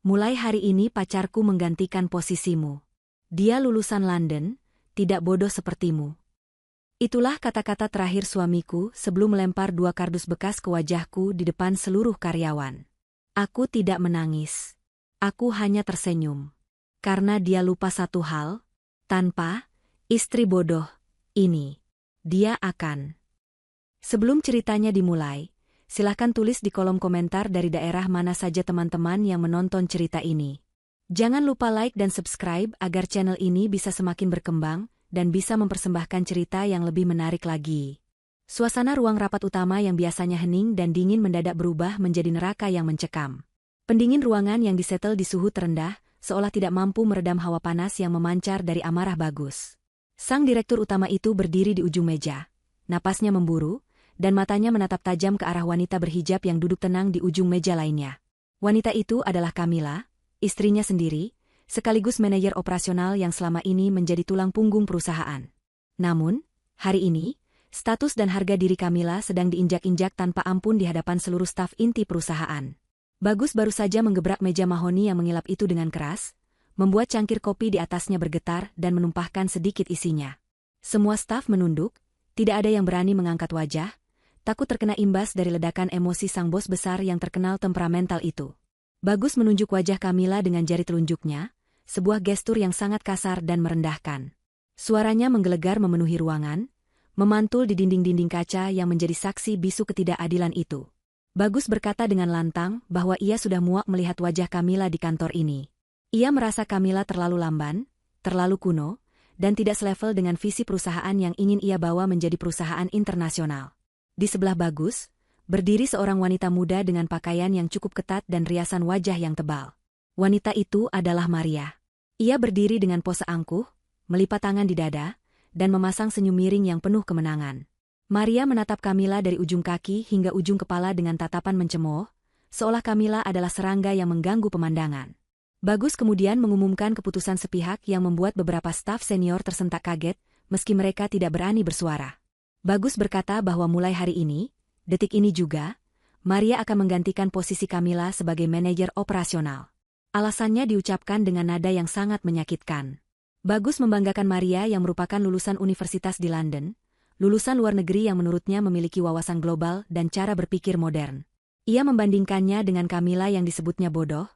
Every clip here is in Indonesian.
Mulai hari ini pacarku menggantikan posisimu. Dia lulusan London, tidak bodoh sepertimu. Itulah kata-kata terakhir suamiku sebelum melempar 2 kardus bekas ke wajahku di depan seluruh karyawan. Aku tidak menangis. Aku hanya tersenyum. Karena dia lupa satu hal, tanpa istri bodoh ini, dia akan. Sebelum ceritanya dimulai, silahkan tulis di kolom komentar dari daerah mana saja teman-teman yang menonton cerita ini. Jangan lupa like dan subscribe agar channel ini bisa semakin berkembang dan bisa mempersembahkan cerita yang lebih menarik lagi. Suasana ruang rapat utama yang biasanya hening dan dingin mendadak berubah menjadi neraka yang mencekam. Pendingin ruangan yang disetel di suhu terendah, seolah tidak mampu meredam hawa panas yang memancar dari amarah Bagus. Sang direktur utama itu berdiri di ujung meja. Napasnya memburu, dan matanya menatap tajam ke arah wanita berhijab yang duduk tenang di ujung meja lainnya. Wanita itu adalah Camilla, istrinya sendiri, sekaligus manajer operasional yang selama ini menjadi tulang punggung perusahaan. Namun, hari ini, status dan harga diri Camilla sedang diinjak-injak tanpa ampun di hadapan seluruh staf inti perusahaan. Bagus baru saja menggebrak meja mahoni yang mengilap itu dengan keras, membuat cangkir kopi di atasnya bergetar dan menumpahkan sedikit isinya. Semua staf menunduk, tidak ada yang berani mengangkat wajah, takut terkena imbas dari ledakan emosi sang bos besar yang terkenal temperamental itu. Bagus menunjuk wajah Camilla dengan jari telunjuknya, sebuah gestur yang sangat kasar dan merendahkan. Suaranya menggelegar memenuhi ruangan, memantul di dinding-dinding kaca yang menjadi saksi bisu ketidakadilan itu. Bagus berkata dengan lantang bahwa ia sudah muak melihat wajah Camilla di kantor ini. Ia merasa Camilla terlalu lamban, terlalu kuno, dan tidak selevel dengan visi perusahaan yang ingin ia bawa menjadi perusahaan internasional. Di sebelah Bagus, berdiri seorang wanita muda dengan pakaian yang cukup ketat dan riasan wajah yang tebal. Wanita itu adalah Maria. Ia berdiri dengan pose angkuh, melipat tangan di dada, dan memasang senyum miring yang penuh kemenangan. Maria menatap Camilla dari ujung kaki hingga ujung kepala dengan tatapan mencemooh, seolah Camilla adalah serangga yang mengganggu pemandangan. Bagus kemudian mengumumkan keputusan sepihak yang membuat beberapa staf senior tersentak kaget, meski mereka tidak berani bersuara. Bagus berkata bahwa mulai hari ini, detik ini juga, Maria akan menggantikan posisi Camilla sebagai manajer operasional. Alasannya diucapkan dengan nada yang sangat menyakitkan. Bagus membanggakan Maria yang merupakan lulusan universitas di London, lulusan luar negeri yang menurutnya memiliki wawasan global dan cara berpikir modern. Ia membandingkannya dengan Camilla yang disebutnya bodoh,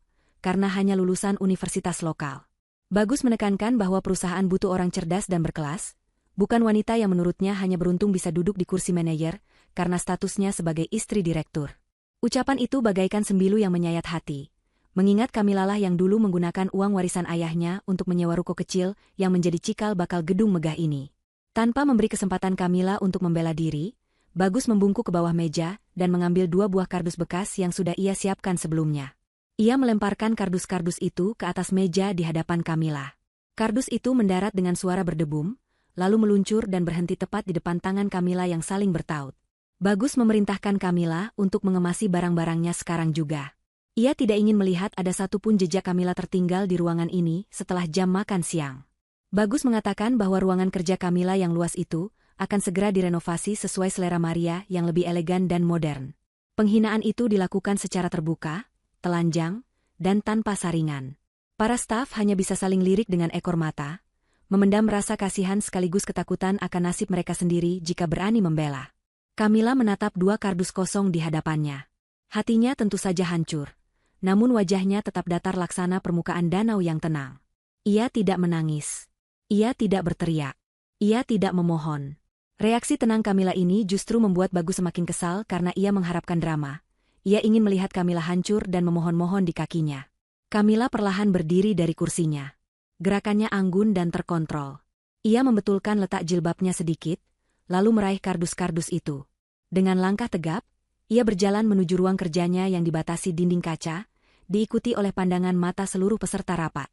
karena hanya lulusan universitas lokal. Bagus menekankan bahwa perusahaan butuh orang cerdas dan berkelas, bukan wanita yang menurutnya hanya beruntung bisa duduk di kursi manajer, karena statusnya sebagai istri direktur. Ucapan itu bagaikan sembilu yang menyayat hati. Mengingat Camilla lah yang dulu menggunakan uang warisan ayahnya untuk menyewa ruko kecil yang menjadi cikal bakal gedung megah ini. Tanpa memberi kesempatan Camilla untuk membela diri, Bagus membungkuk ke bawah meja dan mengambil 2 buah kardus bekas yang sudah ia siapkan sebelumnya. Ia melemparkan kardus-kardus itu ke atas meja di hadapan Camilla. Kardus itu mendarat dengan suara berdebum, lalu meluncur dan berhenti tepat di depan tangan Camilla yang saling bertaut. Bagus memerintahkan Camilla untuk mengemasi barang-barangnya sekarang juga. Ia tidak ingin melihat ada satupun jejak Camilla tertinggal di ruangan ini setelah jam makan siang. Bagus mengatakan bahwa ruangan kerja Camilla yang luas itu akan segera direnovasi sesuai selera Maria yang lebih elegan dan modern. Penghinaan itu dilakukan secara terbuka, telanjang, dan tanpa saringan. Para staf hanya bisa saling lirik dengan ekor mata, memendam rasa kasihan sekaligus ketakutan akan nasib mereka sendiri jika berani membela. Camilla menatap 2 kardus kosong di hadapannya. Hatinya tentu saja hancur, namun wajahnya tetap datar laksana permukaan danau yang tenang. Ia tidak menangis. Ia tidak berteriak. Ia tidak memohon. Reaksi tenang Camilla ini justru membuat Bagus semakin kesal karena ia mengharapkan drama. Ia ingin melihat Camilla hancur dan memohon-mohon di kakinya. Camilla perlahan berdiri dari kursinya. Gerakannya anggun dan terkontrol. Ia membetulkan letak jilbabnya sedikit, lalu meraih kardus-kardus itu. Dengan langkah tegap, ia berjalan menuju ruang kerjanya yang dibatasi dinding kaca, diikuti oleh pandangan mata seluruh peserta rapat.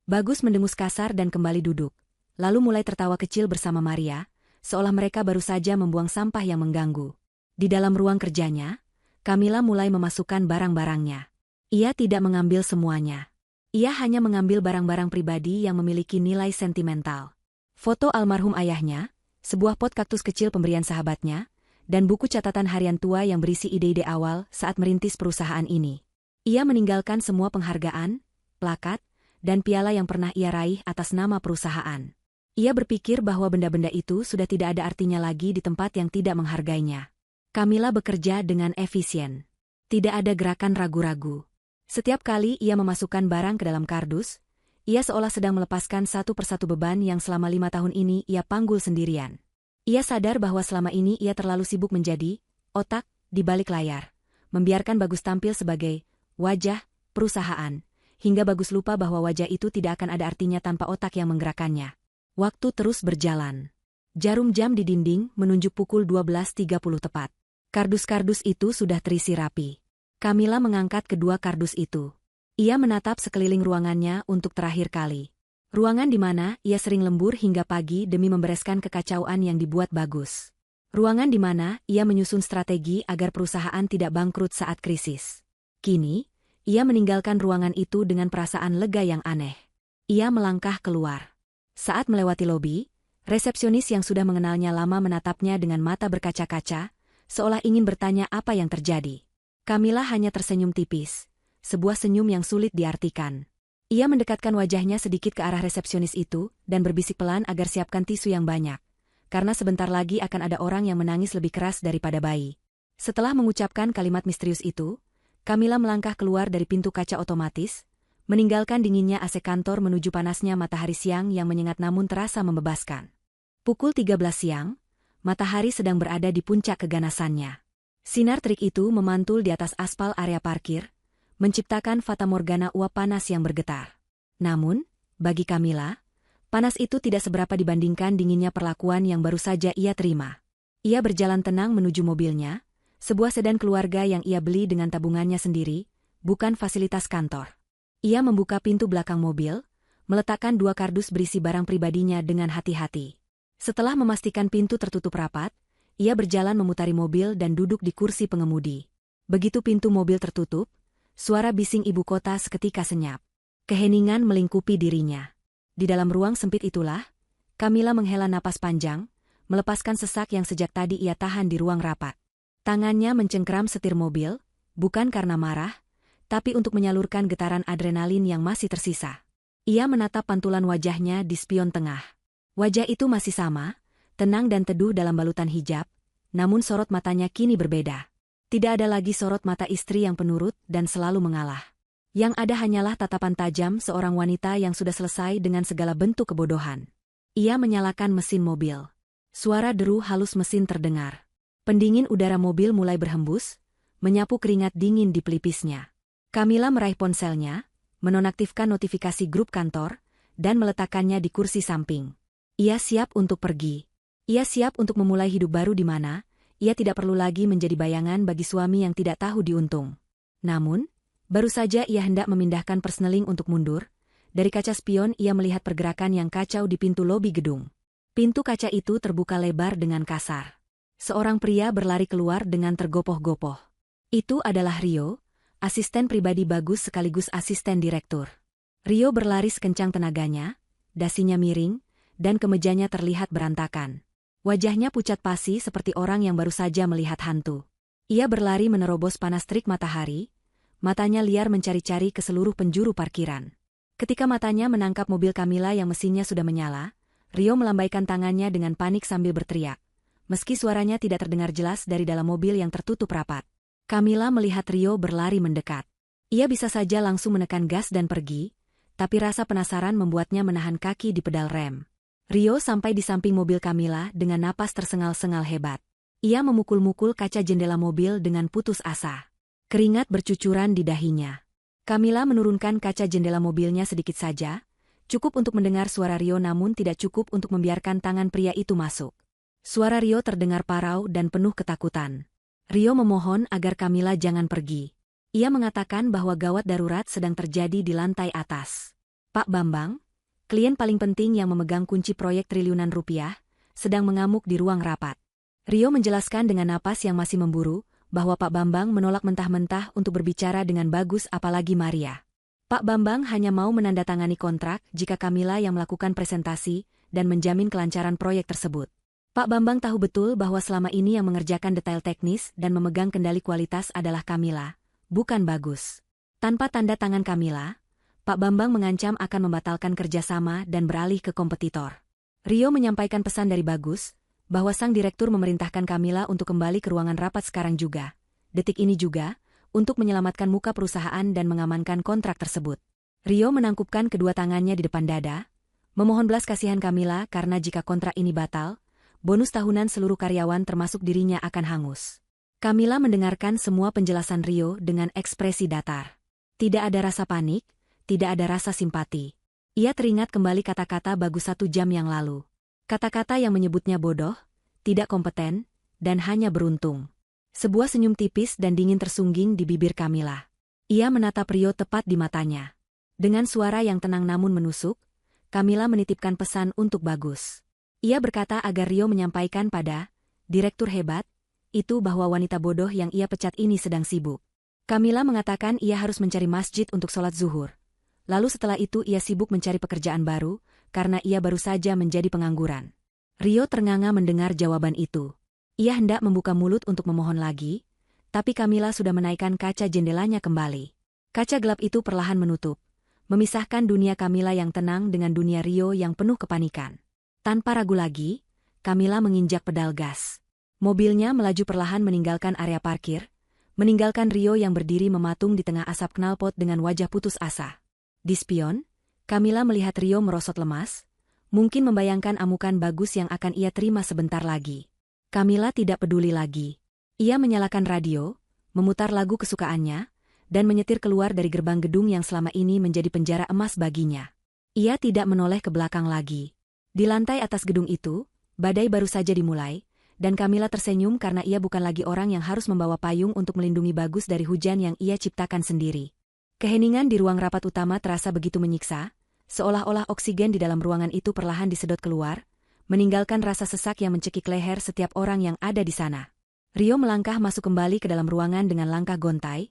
Bagus mendengus kasar dan kembali duduk, lalu mulai tertawa kecil bersama Maria, seolah mereka baru saja membuang sampah yang mengganggu. Di dalam ruang kerjanya, Camilla mulai memasukkan barang-barangnya. Ia tidak mengambil semuanya. Ia hanya mengambil barang-barang pribadi yang memiliki nilai sentimental. Foto almarhum ayahnya, sebuah pot kaktus kecil pemberian sahabatnya, dan buku catatan harian tua yang berisi ide-ide awal saat merintis perusahaan ini. Ia meninggalkan semua penghargaan, plakat, dan piala yang pernah ia raih atas nama perusahaan. Ia berpikir bahwa benda-benda itu sudah tidak ada artinya lagi di tempat yang tidak menghargainya. Camilla bekerja dengan efisien. Tidak ada gerakan ragu-ragu. Setiap kali ia memasukkan barang ke dalam kardus, ia seolah sedang melepaskan satu persatu beban yang selama 5 tahun ini ia panggul sendirian. Ia sadar bahwa selama ini ia terlalu sibuk menjadi otak di balik layar, membiarkan Bagus tampil sebagai wajah perusahaan, hingga Bagus lupa bahwa wajah itu tidak akan ada artinya tanpa otak yang menggerakkannya. Waktu terus berjalan. Jarum jam di dinding menunjuk pukul 12.30 tepat. Kardus-kardus itu sudah terisi rapi. Camilla mengangkat kedua kardus itu. Ia menatap sekeliling ruangannya untuk terakhir kali. Ruangan di mana ia sering lembur hingga pagi demi membereskan kekacauan yang dibuat Bagus. Ruangan di mana ia menyusun strategi agar perusahaan tidak bangkrut saat krisis. Kini, ia meninggalkan ruangan itu dengan perasaan lega yang aneh. Ia melangkah keluar. Saat melewati lobi, resepsionis yang sudah mengenalnya lama menatapnya dengan mata berkaca-kaca, seolah ingin bertanya apa yang terjadi. Camilla hanya tersenyum tipis, sebuah senyum yang sulit diartikan. Ia mendekatkan wajahnya sedikit ke arah resepsionis itu dan berbisik pelan agar siapkan tisu yang banyak, karena sebentar lagi akan ada orang yang menangis lebih keras daripada bayi. Setelah mengucapkan kalimat misterius itu, Camilla melangkah keluar dari pintu kaca otomatis, meninggalkan dinginnya AC kantor menuju panasnya matahari siang yang menyengat namun terasa membebaskan. Pukul 13 siang, matahari sedang berada di puncak keganasannya. Sinar terik itu memantul di atas aspal area parkir, menciptakan fatamorgana uap panas yang bergetar. Namun, bagi Camilla, panas itu tidak seberapa dibandingkan dinginnya perlakuan yang baru saja ia terima. Ia berjalan tenang menuju mobilnya, sebuah sedan keluarga yang ia beli dengan tabungannya sendiri, bukan fasilitas kantor. Ia membuka pintu belakang mobil, meletakkan 2 kardus berisi barang pribadinya dengan hati-hati. Setelah memastikan pintu tertutup rapat, ia berjalan memutari mobil dan duduk di kursi pengemudi. Begitu pintu mobil tertutup, suara bising ibu kota seketika senyap. Keheningan melingkupi dirinya. Di dalam ruang sempit itulah, Camilla menghela napas panjang, melepaskan sesak yang sejak tadi ia tahan di ruang rapat. Tangannya mencengkram setir mobil, bukan karena marah, tapi untuk menyalurkan getaran adrenalin yang masih tersisa. Ia menatap pantulan wajahnya di spion tengah. Wajah itu masih sama, tenang dan teduh dalam balutan hijab, namun sorot matanya kini berbeda. Tidak ada lagi sorot mata istri yang penurut dan selalu mengalah. Yang ada hanyalah tatapan tajam seorang wanita yang sudah selesai dengan segala bentuk kebodohan. Ia menyalakan mesin mobil. Suara deru halus mesin terdengar. Pendingin udara mobil mulai berhembus, menyapu keringat dingin di pelipisnya. Camilla meraih ponselnya, menonaktifkan notifikasi grup kantor, dan meletakkannya di kursi samping. Ia siap untuk pergi. Ia siap untuk memulai hidup baru di mana ia tidak perlu lagi menjadi bayangan bagi suami yang tidak tahu diuntung. Namun, baru saja ia hendak memindahkan persneling untuk mundur, dari kaca spion ia melihat pergerakan yang kacau di pintu lobi gedung. Pintu kaca itu terbuka lebar dengan kasar. Seorang pria berlari keluar dengan tergopoh-gopoh. Itu adalah Rio, asisten pribadi Bagus sekaligus asisten direktur. Rio berlari sekencang tenaganya, dasinya miring, dan kemejanya terlihat berantakan. Wajahnya pucat pasi seperti orang yang baru saja melihat hantu. Ia berlari menerobos panas terik matahari, matanya liar mencari-cari ke seluruh penjuru parkiran. Ketika matanya menangkap mobil Camilla yang mesinnya sudah menyala, Rio melambaikan tangannya dengan panik sambil berteriak. Meski suaranya tidak terdengar jelas dari dalam mobil yang tertutup rapat. Camilla melihat Rio berlari mendekat. Ia bisa saja langsung menekan gas dan pergi, tapi rasa penasaran membuatnya menahan kaki di pedal rem. Rio sampai di samping mobil Camilla dengan napas tersengal-sengal hebat. Ia memukul-mukul kaca jendela mobil dengan putus asa. Keringat bercucuran di dahinya. Camilla menurunkan kaca jendela mobilnya sedikit saja, cukup untuk mendengar suara Rio namun tidak cukup untuk membiarkan tangan pria itu masuk. Suara Rio terdengar parau dan penuh ketakutan. Rio memohon agar Camilla jangan pergi. Ia mengatakan bahwa gawat darurat sedang terjadi di lantai atas. Pak Bambang, klien paling penting yang memegang kunci proyek triliunan rupiah, sedang mengamuk di ruang rapat. Rio menjelaskan dengan napas yang masih memburu, bahwa Pak Bambang menolak mentah-mentah untuk berbicara dengan Bagus apalagi Maria. Pak Bambang hanya mau menandatangani kontrak jika Camilla yang melakukan presentasi dan menjamin kelancaran proyek tersebut. Pak Bambang tahu betul bahwa selama ini yang mengerjakan detail teknis dan memegang kendali kualitas adalah Camilla, bukan Bagus. Tanpa tanda tangan Kamila, Pak Bambang mengancam akan membatalkan kerjasama dan beralih ke kompetitor. Rio menyampaikan pesan dari Bagus, bahwa sang direktur memerintahkan Kamila untuk kembali ke ruangan rapat sekarang juga. Detik ini juga, untuk menyelamatkan muka perusahaan dan mengamankan kontrak tersebut. Rio menangkupkan kedua tangannya di depan dada, memohon belas kasihan Kamila karena jika kontrak ini batal, bonus tahunan seluruh karyawan termasuk dirinya akan hangus. Kamila mendengarkan semua penjelasan Rio dengan ekspresi datar. Tidak ada rasa panik, tidak ada rasa simpati. Ia teringat kembali kata-kata Bagus 1 jam yang lalu. Kata-kata yang menyebutnya bodoh, tidak kompeten, dan hanya beruntung. Sebuah senyum tipis dan dingin tersungging di bibir Kamila. Ia menatap Rio tepat di matanya. Dengan suara yang tenang namun menusuk, Kamila menitipkan pesan untuk Bagus. Ia berkata agar Rio menyampaikan pada direktur hebat itu bahwa wanita bodoh yang ia pecat ini sedang sibuk. Kamila mengatakan ia harus mencari masjid untuk sholat zuhur. Lalu setelah itu ia sibuk mencari pekerjaan baru, karena ia baru saja menjadi pengangguran. Rio ternganga mendengar jawaban itu. Ia hendak membuka mulut untuk memohon lagi, tapi Kamila sudah menaikkan kaca jendelanya kembali. Kaca gelap itu perlahan menutup, memisahkan dunia Kamila yang tenang dengan dunia Rio yang penuh kepanikan. Tanpa ragu lagi, Kamila menginjak pedal gas. Mobilnya melaju perlahan meninggalkan area parkir, meninggalkan Rio yang berdiri mematung di tengah asap knalpot dengan wajah putus asa. Di spion, Kamila melihat Rio merosot lemas, mungkin membayangkan amukan Bagus yang akan ia terima sebentar lagi. Kamila tidak peduli lagi. Ia menyalakan radio, memutar lagu kesukaannya, dan menyetir keluar dari gerbang gedung yang selama ini menjadi penjara emas baginya. Ia tidak menoleh ke belakang lagi. Di lantai atas gedung itu, badai baru saja dimulai, dan Kamila tersenyum karena ia bukan lagi orang yang harus membawa payung untuk melindungi Bagus dari hujan yang ia ciptakan sendiri. Keheningan di ruang rapat utama terasa begitu menyiksa, seolah-olah oksigen di dalam ruangan itu perlahan disedot keluar, meninggalkan rasa sesak yang mencekik leher setiap orang yang ada di sana. Rio melangkah masuk kembali ke dalam ruangan dengan langkah gontai,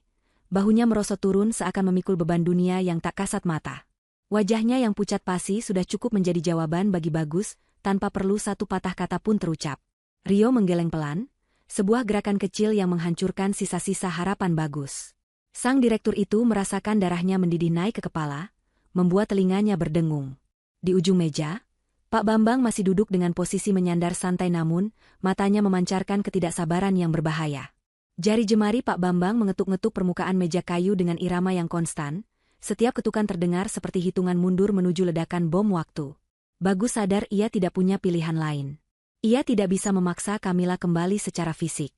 bahunya merosot turun seakan memikul beban dunia yang tak kasat mata. Wajahnya yang pucat pasi sudah cukup menjadi jawaban bagi Bagus, tanpa perlu satu patah kata pun terucap. Rio menggeleng pelan, sebuah gerakan kecil yang menghancurkan sisa-sisa harapan Bagus. Sang direktur itu merasakan darahnya mendidih naik ke kepala, membuat telinganya berdengung. Di ujung meja, Pak Bambang masih duduk dengan posisi menyandar santai namun, matanya memancarkan ketidaksabaran yang berbahaya. Jari jemari Pak Bambang mengetuk-ngetuk permukaan meja kayu dengan irama yang konstan, setiap ketukan terdengar seperti hitungan mundur menuju ledakan bom waktu. Bagus sadar ia tidak punya pilihan lain. Ia tidak bisa memaksa Kamila kembali secara fisik.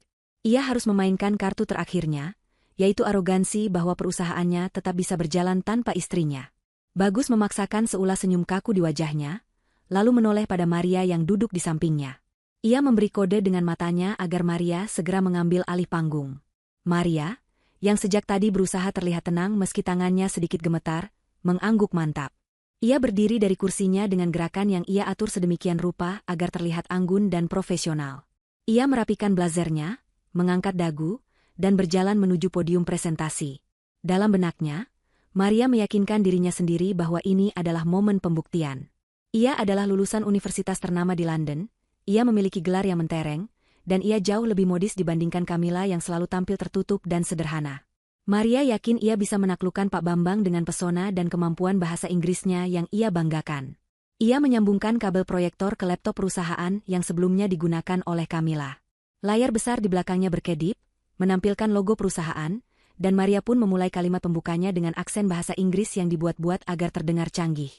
Ia harus memainkan kartu terakhirnya, yaitu arogansi bahwa perusahaannya tetap bisa berjalan tanpa istrinya. Bagus memaksakan seulas senyum kaku di wajahnya, lalu menoleh pada Maria yang duduk di sampingnya. Ia memberi kode dengan matanya agar Maria segera mengambil alih panggung. Maria, yang sejak tadi berusaha terlihat tenang meski tangannya sedikit gemetar, mengangguk mantap. Ia berdiri dari kursinya dengan gerakan yang ia atur sedemikian rupa agar terlihat anggun dan profesional. Ia merapikan blazernya, mengangkat dagu, dan berjalan menuju podium presentasi. Dalam benaknya, Maria meyakinkan dirinya sendiri bahwa ini adalah momen pembuktian. Ia adalah lulusan universitas ternama di London, ia memiliki gelar yang mentereng, dan ia jauh lebih modis dibandingkan Kamila yang selalu tampil tertutup dan sederhana. Maria yakin ia bisa menaklukkan Pak Bambang dengan pesona dan kemampuan bahasa Inggrisnya yang ia banggakan. Ia menyambungkan kabel proyektor ke laptop perusahaan yang sebelumnya digunakan oleh Kamila. Layar besar di belakangnya berkedip, menampilkan logo perusahaan, dan Maria pun memulai kalimat pembukanya dengan aksen bahasa Inggris yang dibuat-buat agar terdengar canggih.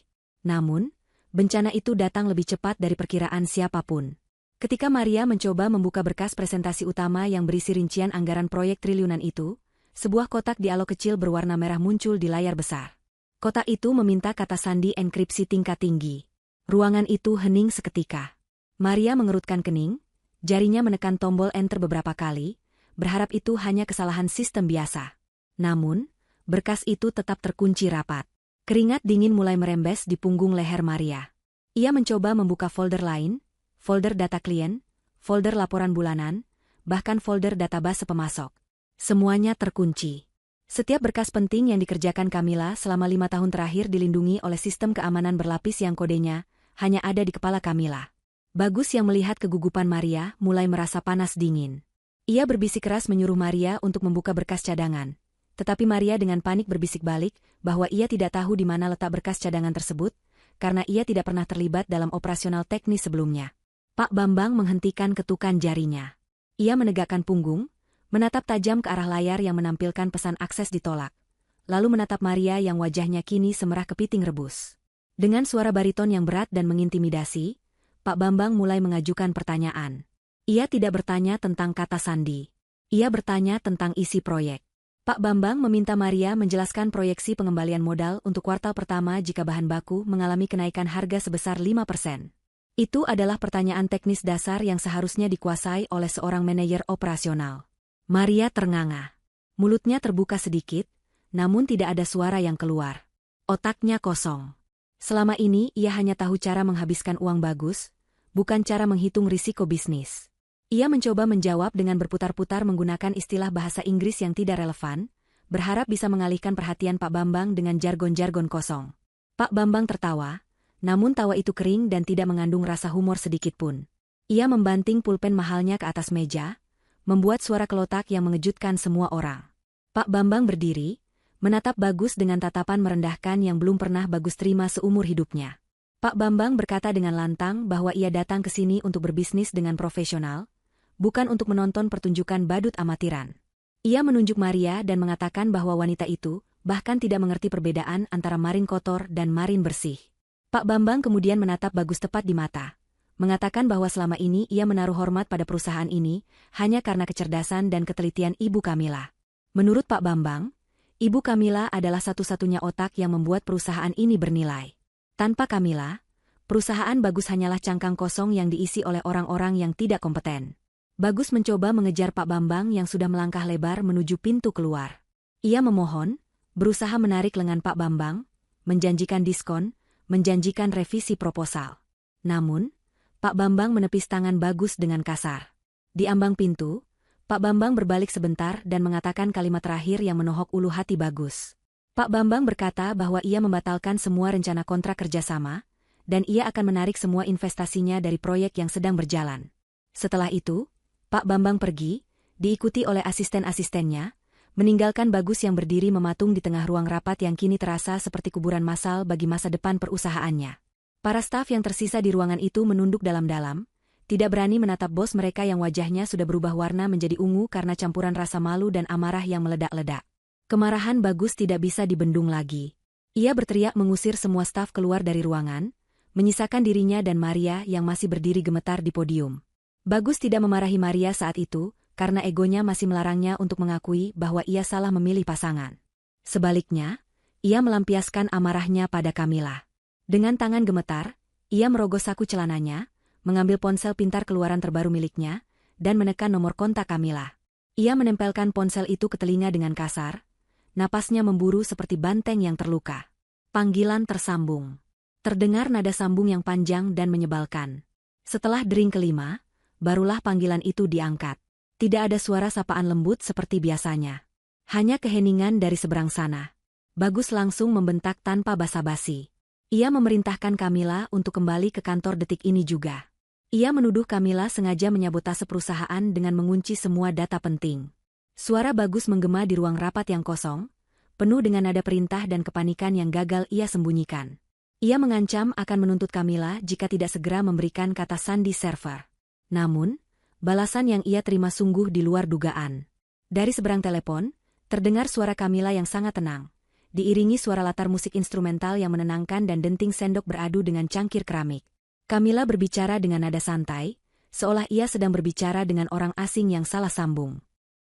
Namun, bencana itu datang lebih cepat dari perkiraan siapapun. Ketika Maria mencoba membuka berkas presentasi utama yang berisi rincian anggaran proyek triliunan itu, sebuah kotak dialog kecil berwarna merah muncul di layar besar. Kotak itu meminta kata sandi enkripsi tingkat tinggi. Ruangan itu hening seketika. Maria mengerutkan kening, jarinya menekan tombol enter beberapa kali, berharap itu hanya kesalahan sistem biasa. Namun, berkas itu tetap terkunci rapat. Keringat dingin mulai merembes di punggung leher Maria. Ia mencoba membuka folder lain, folder data klien, folder laporan bulanan, bahkan folder database pemasok. Semuanya terkunci. Setiap berkas penting yang dikerjakan Kamila selama 5 tahun terakhir dilindungi oleh sistem keamanan berlapis yang kodenya hanya ada di kepala Kamila. Bagus yang melihat kegugupan Maria mulai merasa panas dingin. Ia berbisik keras menyuruh Maria untuk membuka berkas cadangan. Tetapi Maria dengan panik berbisik balik bahwa ia tidak tahu di mana letak berkas cadangan tersebut, karena ia tidak pernah terlibat dalam operasional teknis sebelumnya. Pak Bambang menghentikan ketukan jarinya. Ia menegakkan punggung, menatap tajam ke arah layar yang menampilkan pesan akses ditolak. Lalu menatap Maria yang wajahnya kini semerah kepiting rebus. Dengan suara bariton yang berat dan mengintimidasi, Pak Bambang mulai mengajukan pertanyaan. Ia tidak bertanya tentang kata sandi. Ia bertanya tentang isi proyek. Pak Bambang meminta Maria menjelaskan proyeksi pengembalian modal untuk kuartal pertama jika bahan baku mengalami kenaikan harga sebesar 5%. Itu adalah pertanyaan teknis dasar yang seharusnya dikuasai oleh seorang manajer operasional. Maria ternganga. Mulutnya terbuka sedikit, namun tidak ada suara yang keluar. Otaknya kosong. Selama ini ia hanya tahu cara menghabiskan uang bagus, bukan cara menghitung risiko bisnis. Ia mencoba menjawab dengan berputar-putar menggunakan istilah bahasa Inggris yang tidak relevan, berharap bisa mengalihkan perhatian Pak Bambang dengan jargon-jargon kosong. Pak Bambang tertawa, namun tawa itu kering dan tidak mengandung rasa humor sedikitpun. Ia membanting pulpen mahalnya ke atas meja, membuat suara kelotak yang mengejutkan semua orang. Pak Bambang berdiri, menatap Bagus dengan tatapan merendahkan yang belum pernah Bagus terima seumur hidupnya. Pak Bambang berkata dengan lantang bahwa ia datang ke sini untuk berbisnis dengan profesional, bukan untuk menonton pertunjukan badut amatiran. Ia menunjuk Maria dan mengatakan bahwa wanita itu bahkan tidak mengerti perbedaan antara marin kotor dan marin bersih. Pak Bambang kemudian menatap Bagus tepat di mata, mengatakan bahwa selama ini ia menaruh hormat pada perusahaan ini hanya karena kecerdasan dan ketelitian Ibu Kamila. Menurut Pak Bambang, Ibu Kamila adalah satu-satunya otak yang membuat perusahaan ini bernilai. Tanpa Kamila, perusahaan Bagus hanyalah cangkang kosong yang diisi oleh orang-orang yang tidak kompeten. Bagus mencoba mengejar Pak Bambang yang sudah melangkah lebar menuju pintu keluar. Ia memohon, berusaha menarik lengan Pak Bambang, menjanjikan diskon, menjanjikan revisi proposal. Namun, Pak Bambang menepis tangan Bagus dengan kasar. Di ambang pintu, Pak Bambang berbalik sebentar dan mengatakan kalimat terakhir yang menohok ulu hati Bagus. Pak Bambang berkata bahwa ia membatalkan semua rencana kontrak kerjasama, dan ia akan menarik semua investasinya dari proyek yang sedang berjalan. Setelah itu, Pak Bambang pergi, diikuti oleh asisten-asistennya, meninggalkan Bagus yang berdiri mematung di tengah ruang rapat yang kini terasa seperti kuburan massal bagi masa depan perusahaannya. Para staf yang tersisa di ruangan itu menunduk dalam-dalam, tidak berani menatap bos mereka yang wajahnya sudah berubah warna menjadi ungu karena campuran rasa malu dan amarah yang meledak-ledak. Kemarahan Bagus tidak bisa dibendung lagi. Ia berteriak mengusir semua staf keluar dari ruangan, menyisakan dirinya dan Maria yang masih berdiri gemetar di podium. Bagus tidak memarahi Maria saat itu, karena egonya masih melarangnya untuk mengakui bahwa ia salah memilih pasangan. Sebaliknya, ia melampiaskan amarahnya pada Kamila. Dengan tangan gemetar, ia merogoh saku celananya, mengambil ponsel pintar keluaran terbaru miliknya, dan menekan nomor kontak Kamila. Ia menempelkan ponsel itu ke telinga dengan kasar, napasnya memburu seperti banteng yang terluka. Panggilan tersambung. Terdengar nada sambung yang panjang dan menyebalkan. Setelah dering kelima, barulah panggilan itu diangkat. Tidak ada suara sapaan lembut seperti biasanya. Hanya keheningan dari seberang sana. Bagus langsung membentak tanpa basa-basi. Ia memerintahkan Kamila untuk kembali ke kantor detik ini juga. Ia menuduh Kamila sengaja menyabotase perusahaan dengan mengunci semua data penting. Suara Bagus menggema di ruang rapat yang kosong, penuh dengan nada perintah dan kepanikan yang gagal ia sembunyikan. Ia mengancam akan menuntut Kamila jika tidak segera memberikan kata sandi server. Namun, balasan yang ia terima sungguh di luar dugaan. Dari seberang telepon, terdengar suara Kamila yang sangat tenang, diiringi suara latar musik instrumental yang menenangkan dan denting sendok beradu dengan cangkir keramik. Kamila berbicara dengan nada santai, seolah ia sedang berbicara dengan orang asing yang salah sambung.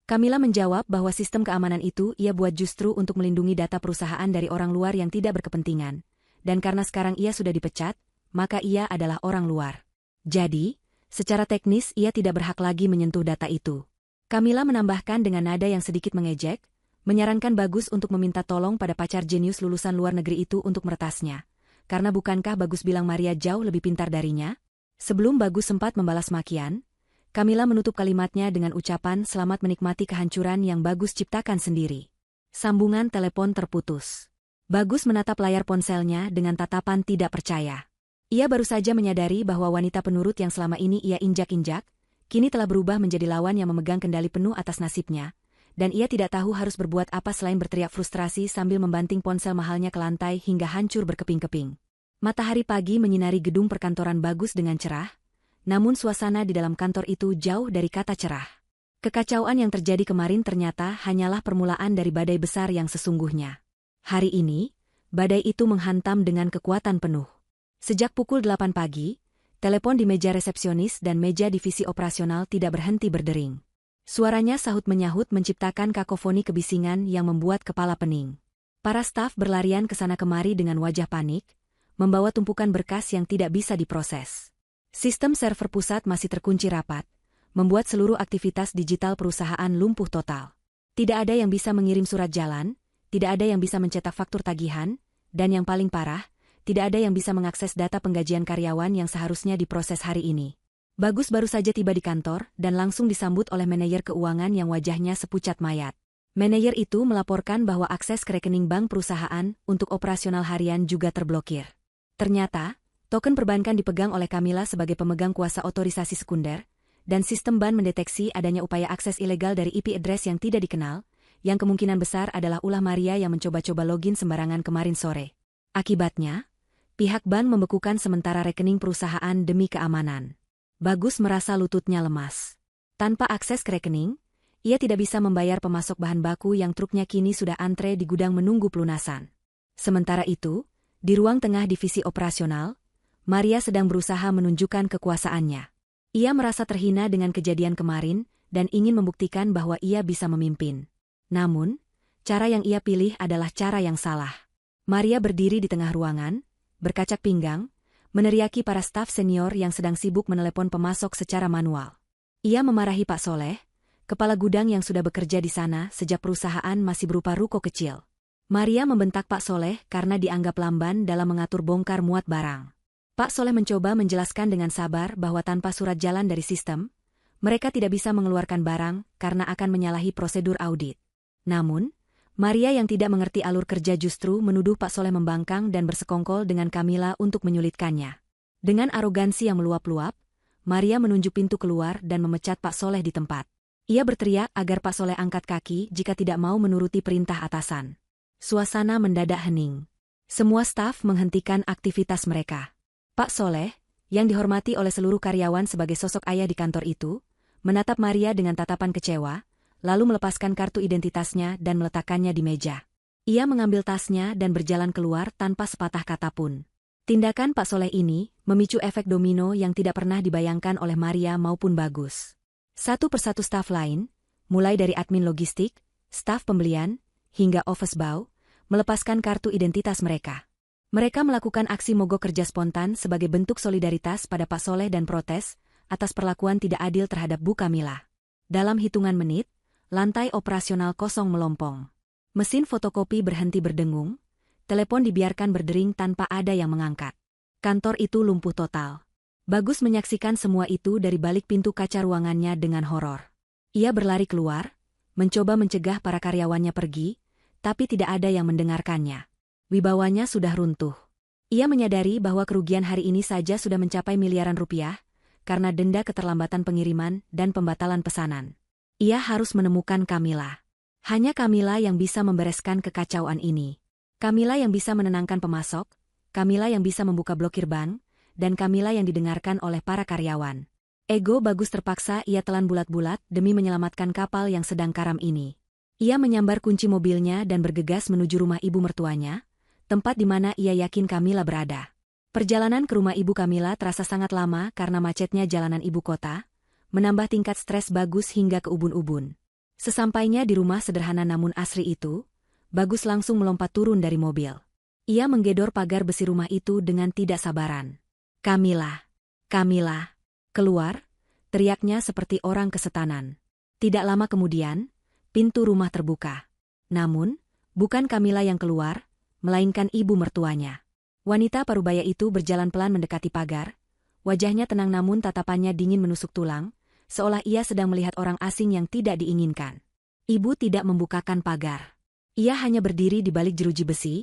Kamila menjawab bahwa sistem keamanan itu ia buat justru untuk melindungi data perusahaan dari orang luar yang tidak berkepentingan, dan karena sekarang ia sudah dipecat, maka ia adalah orang luar. Jadi, secara teknis ia tidak berhak lagi menyentuh data itu. Kamila menambahkan dengan nada yang sedikit mengejek, menyarankan Bagus untuk meminta tolong pada pacar jenius lulusan luar negeri itu untuk meretasnya. Karena bukankah Bagus bilang Maria jauh lebih pintar darinya? Sebelum Bagus sempat membalas makian, Kamila menutup kalimatnya dengan ucapan selamat menikmati kehancuran yang Bagus ciptakan sendiri. Sambungan telepon terputus. Bagus menatap layar ponselnya dengan tatapan tidak percaya. Ia baru saja menyadari bahwa wanita penurut yang selama ini ia injak-injak, kini telah berubah menjadi lawan yang memegang kendali penuh atas nasibnya, dan ia tidak tahu harus berbuat apa selain berteriak frustrasi sambil membanting ponsel mahalnya ke lantai hingga hancur berkeping-keping. Matahari pagi menyinari gedung perkantoran Bagus dengan cerah, namun suasana di dalam kantor itu jauh dari kata cerah. Kekacauan yang terjadi kemarin ternyata hanyalah permulaan dari badai besar yang sesungguhnya. Hari ini, badai itu menghantam dengan kekuatan penuh. Sejak pukul 8 pagi, telepon di meja resepsionis dan meja divisi operasional tidak berhenti berdering. Suaranya sahut-menyahut menciptakan kakofoni kebisingan yang membuat kepala pening. Para staf berlarian ke sana kemari dengan wajah panik, membawa tumpukan berkas yang tidak bisa diproses. Sistem server pusat masih terkunci rapat, membuat seluruh aktivitas digital perusahaan lumpuh total. Tidak ada yang bisa mengirim surat jalan, tidak ada yang bisa mencetak faktur tagihan, dan yang paling parah, tidak ada yang bisa mengakses data penggajian karyawan yang seharusnya diproses hari ini. Bagus baru saja tiba di kantor dan langsung disambut oleh manajer keuangan yang wajahnya sepucat mayat. Manajer itu melaporkan bahwa akses ke rekening bank perusahaan untuk operasional harian juga terblokir. Ternyata, token perbankan dipegang oleh Camilla sebagai pemegang kuasa otorisasi sekunder, dan sistem BAN mendeteksi adanya upaya akses ilegal dari IP address yang tidak dikenal, yang kemungkinan besar adalah ulah Maria yang mencoba-coba login sembarangan kemarin sore. Akibatnya, pihak BAN membekukan sementara rekening perusahaan demi keamanan. Bagus merasa lututnya lemas. Tanpa akses ke rekening, ia tidak bisa membayar pemasok bahan baku yang truknya kini sudah antre di gudang menunggu pelunasan. Sementara itu, di ruang tengah divisi operasional, Maria sedang berusaha menunjukkan kekuasaannya. Ia merasa terhina dengan kejadian kemarin dan ingin membuktikan bahwa ia bisa memimpin. Namun, cara yang ia pilih adalah cara yang salah. Maria berdiri di tengah ruangan, berkacak pinggang, meneriaki para staf senior yang sedang sibuk menelepon pemasok secara manual. Ia memarahi Pak Soleh, kepala gudang yang sudah bekerja di sana sejak perusahaan masih berupa ruko kecil. Maria membentak Pak Soleh karena dianggap lamban dalam mengatur bongkar muat barang. Pak Soleh mencoba menjelaskan dengan sabar bahwa tanpa surat jalan dari sistem, mereka tidak bisa mengeluarkan barang karena akan menyalahi prosedur audit. Namun, Maria yang tidak mengerti alur kerja justru menuduh Pak Soleh membangkang dan bersekongkol dengan Camilla untuk menyulitkannya. Dengan arogansi yang meluap-luap, Maria menunjuk pintu keluar dan memecat Pak Soleh di tempat. Ia berteriak agar Pak Soleh angkat kaki jika tidak mau menuruti perintah atasan. Suasana mendadak hening. Semua staf menghentikan aktivitas mereka. Pak Soleh, yang dihormati oleh seluruh karyawan sebagai sosok ayah di kantor itu, menatap Maria dengan tatapan kecewa, lalu melepaskan kartu identitasnya dan meletakkannya di meja. Ia mengambil tasnya dan berjalan keluar tanpa sepatah kata pun. Tindakan Pak Soleh ini memicu efek domino yang tidak pernah dibayangkan oleh Maria maupun Bagus. Satu persatu staf lain, mulai dari admin logistik, staf pembelian, hingga office boy, melepaskan kartu identitas mereka. Mereka melakukan aksi mogok kerja spontan sebagai bentuk solidaritas pada Pak Soleh dan protes atas perlakuan tidak adil terhadap Bu Camilla. Dalam hitungan menit, lantai operasional kosong melompong. Mesin fotokopi berhenti berdengung, telepon dibiarkan berdering tanpa ada yang mengangkat. Kantor itu lumpuh total. Bagus menyaksikan semua itu dari balik pintu kaca ruangannya dengan horor. Ia berlari keluar, mencoba mencegah para karyawannya pergi, tapi tidak ada yang mendengarkannya. Wibawanya sudah runtuh. Ia menyadari bahwa kerugian hari ini saja sudah mencapai miliaran rupiah, karena denda keterlambatan pengiriman dan pembatalan pesanan. Ia harus menemukan Camilla. Hanya Camilla yang bisa membereskan kekacauan ini. Camilla yang bisa menenangkan pemasok, Camilla yang bisa membuka blokir bank, dan Camilla yang didengarkan oleh para karyawan. Ego Bagus terpaksa ia telan bulat-bulat demi menyelamatkan kapal yang sedang karam ini. Ia menyambar kunci mobilnya dan bergegas menuju rumah ibu mertuanya, tempat di mana ia yakin Camilla berada. Perjalanan ke rumah ibu Camilla terasa sangat lama karena macetnya jalanan ibu kota, menambah tingkat stres Bagus hingga ke ubun-ubun. Sesampainya di rumah sederhana namun asri itu, Bagus langsung melompat turun dari mobil. Ia menggedor pagar besi rumah itu dengan tidak sabaran. Camilla! Camilla! Keluar! Teriaknya seperti orang kesetanan. Tidak lama kemudian, pintu rumah terbuka. Namun, bukan Camilla yang keluar, melainkan ibu mertuanya. Wanita parubaya itu berjalan pelan mendekati pagar. Wajahnya tenang namun tatapannya dingin menusuk tulang, seolah ia sedang melihat orang asing yang tidak diinginkan. Ibu tidak membukakan pagar. Ia hanya berdiri di balik jeruji besi,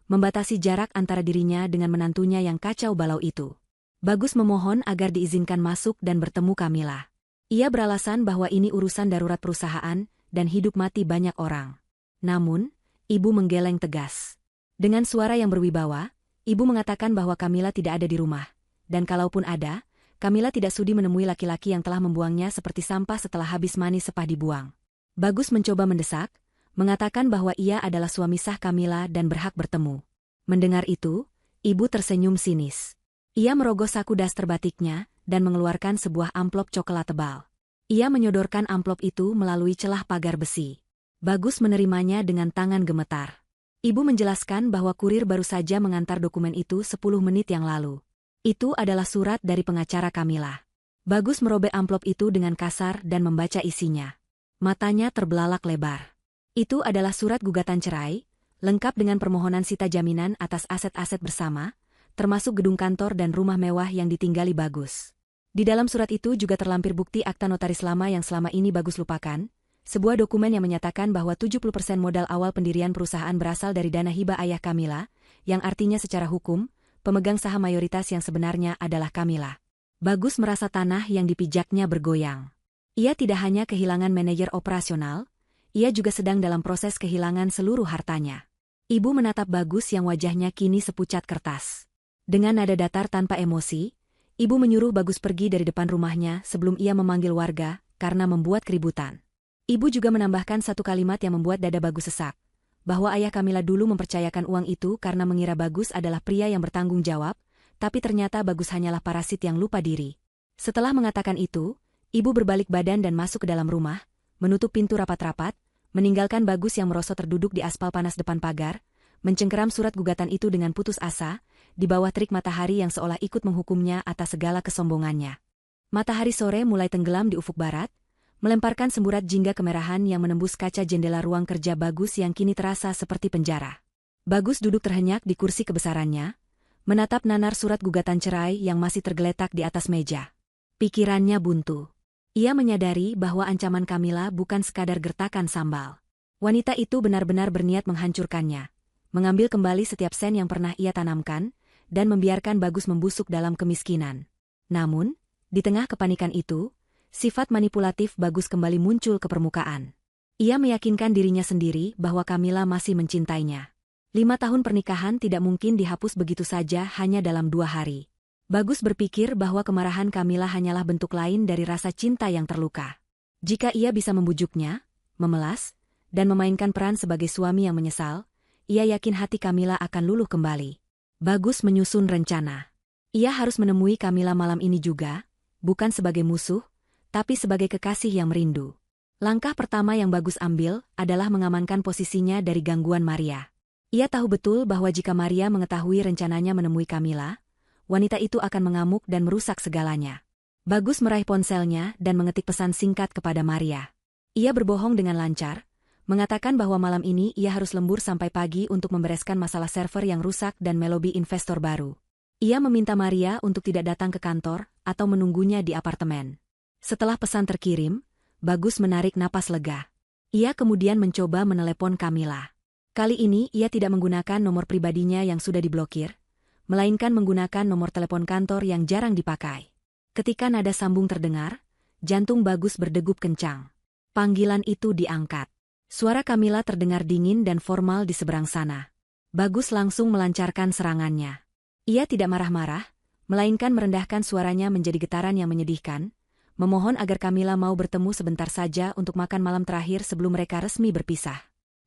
membatasi jarak antara dirinya dengan menantunya yang kacau balau itu. Bagus memohon agar diizinkan masuk dan bertemu Camilla. Ia beralasan bahwa ini urusan darurat perusahaan dan hidup mati banyak orang. Namun, ibu menggeleng tegas. Dengan suara yang berwibawa, ibu mengatakan bahwa Kamila tidak ada di rumah. Dan kalaupun ada, Kamila tidak sudi menemui laki-laki yang telah membuangnya seperti sampah setelah habis manis sepah dibuang. Bagus mencoba mendesak, mengatakan bahwa ia adalah suami sah Kamila dan berhak bertemu. Mendengar itu, ibu tersenyum sinis. Ia merogoh saku daster batiknya dan mengeluarkan sebuah amplop coklat tebal. Ia menyodorkan amplop itu melalui celah pagar besi. Bagus menerimanya dengan tangan gemetar. Ibu menjelaskan bahwa kurir baru saja mengantar dokumen itu 10 menit yang lalu. Itu adalah surat dari pengacara Kamila. Bagus merobek amplop itu dengan kasar dan membaca isinya. Matanya terbelalak lebar. Itu adalah surat gugatan cerai, lengkap dengan permohonan sita jaminan atas aset-aset bersama, termasuk gedung kantor dan rumah mewah yang ditinggali Bagus. Di dalam surat itu juga terlampir bukti akta notaris lama yang selama ini Bagus lupakan, sebuah dokumen yang menyatakan bahwa 70% modal awal pendirian perusahaan berasal dari dana hibah ayah Kamila, yang artinya secara hukum, pemegang saham mayoritas yang sebenarnya adalah Kamila. Bagus merasa tanah yang dipijaknya bergoyang. Ia tidak hanya kehilangan manajer operasional, ia juga sedang dalam proses kehilangan seluruh hartanya. Ibu menatap Bagus yang wajahnya kini sepucat kertas. Dengan nada datar tanpa emosi, ibu menyuruh Bagus pergi dari depan rumahnya sebelum ia memanggil warga karena membuat keributan. Ibu juga menambahkan satu kalimat yang membuat dada Bagus sesak, bahwa ayah Kamila dulu mempercayakan uang itu karena mengira Bagus adalah pria yang bertanggung jawab, tapi ternyata Bagus hanyalah parasit yang lupa diri. Setelah mengatakan itu, ibu berbalik badan dan masuk ke dalam rumah, menutup pintu rapat-rapat, meninggalkan Bagus yang merosot terduduk di aspal panas depan pagar, mencengkeram surat gugatan itu dengan putus asa, di bawah terik matahari yang seolah ikut menghukumnya atas segala kesombongannya. Matahari sore mulai tenggelam di ufuk barat, melemparkan semburat jingga kemerahan yang menembus kaca jendela ruang kerja Bagus yang kini terasa seperti penjara. Bagus duduk terhenyak di kursi kebesarannya, menatap nanar surat gugatan cerai yang masih tergeletak di atas meja. Pikirannya buntu. Ia menyadari bahwa ancaman Kamila bukan sekadar gertakan sambal. Wanita itu benar-benar berniat menghancurkannya, mengambil kembali setiap sen yang pernah ia tanamkan, dan membiarkan Bagus membusuk dalam kemiskinan. Namun, di tengah kepanikan itu, sifat manipulatif Bagus kembali muncul ke permukaan. Ia meyakinkan dirinya sendiri bahwa Kamila masih mencintainya. 5 tahun pernikahan tidak mungkin dihapus begitu saja hanya dalam 2 hari. Bagus berpikir bahwa kemarahan Kamila hanyalah bentuk lain dari rasa cinta yang terluka. Jika ia bisa membujuknya, memelas, dan memainkan peran sebagai suami yang menyesal, ia yakin hati Kamila akan luluh kembali. Bagus menyusun rencana. Ia harus menemui Kamila malam ini juga, bukan sebagai musuh, tapi sebagai kekasih yang merindu. Langkah pertama yang Bagus ambil adalah mengamankan posisinya dari gangguan Maria. Ia tahu betul bahwa jika Maria mengetahui rencananya menemui Kamila, wanita itu akan mengamuk dan merusak segalanya. Bagus meraih ponselnya dan mengetik pesan singkat kepada Maria. Ia berbohong dengan lancar, mengatakan bahwa malam ini ia harus lembur sampai pagi untuk membereskan masalah server yang rusak dan melobi investor baru. Ia meminta Maria untuk tidak datang ke kantor atau menunggunya di apartemen. Setelah pesan terkirim, Bagus menarik napas lega. Ia kemudian mencoba menelepon Kamila. Kali ini ia tidak menggunakan nomor pribadinya yang sudah diblokir, melainkan menggunakan nomor telepon kantor yang jarang dipakai. Ketika nada sambung terdengar, jantung Bagus berdegup kencang. Panggilan itu diangkat. Suara Kamila terdengar dingin dan formal di seberang sana. Bagus langsung melancarkan serangannya. Ia tidak marah-marah, melainkan merendahkan suaranya menjadi getaran yang menyedihkan, memohon agar Kamila mau bertemu sebentar saja untuk makan malam terakhir sebelum mereka resmi berpisah.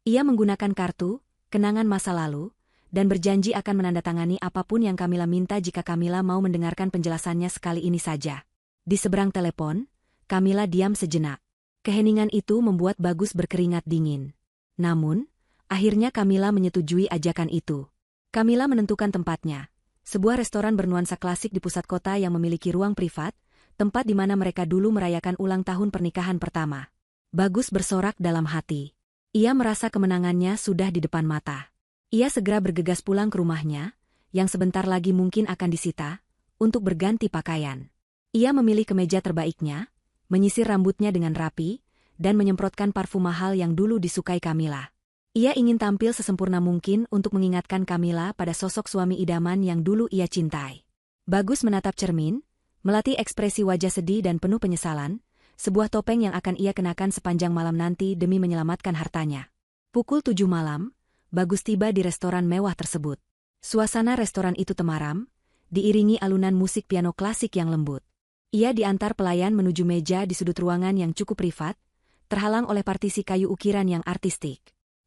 Ia menggunakan kartu, kenangan masa lalu, dan berjanji akan menandatangani apapun yang Kamila minta jika Kamila mau mendengarkan penjelasannya sekali ini saja. Di seberang telepon, Kamila diam sejenak. Keheningan itu membuat Bagus berkeringat dingin. Namun, akhirnya Kamila menyetujui ajakan itu. Kamila menentukan tempatnya. Sebuah restoran bernuansa klasik di pusat kota yang memiliki ruang privat, tempat di mana mereka dulu merayakan ulang tahun pernikahan pertama. Bagus bersorak dalam hati. Ia merasa kemenangannya sudah di depan mata. Ia segera bergegas pulang ke rumahnya, yang sebentar lagi mungkin akan disita, untuk berganti pakaian. Ia memilih kemeja terbaiknya, menyisir rambutnya dengan rapi, dan menyemprotkan parfum mahal yang dulu disukai Kamila. Ia ingin tampil sesempurna mungkin untuk mengingatkan Kamila pada sosok suami idaman yang dulu ia cintai. Bagus menatap cermin, melatih ekspresi wajah sedih dan penuh penyesalan, sebuah topeng yang akan ia kenakan sepanjang malam nanti demi menyelamatkan hartanya. Pukul 7 malam, Bagus tiba di restoran mewah tersebut. Suasana restoran itu temaram, diiringi alunan musik piano klasik yang lembut. Ia diantar pelayan menuju meja di sudut ruangan yang cukup privat, terhalang oleh partisi kayu ukiran yang artistik.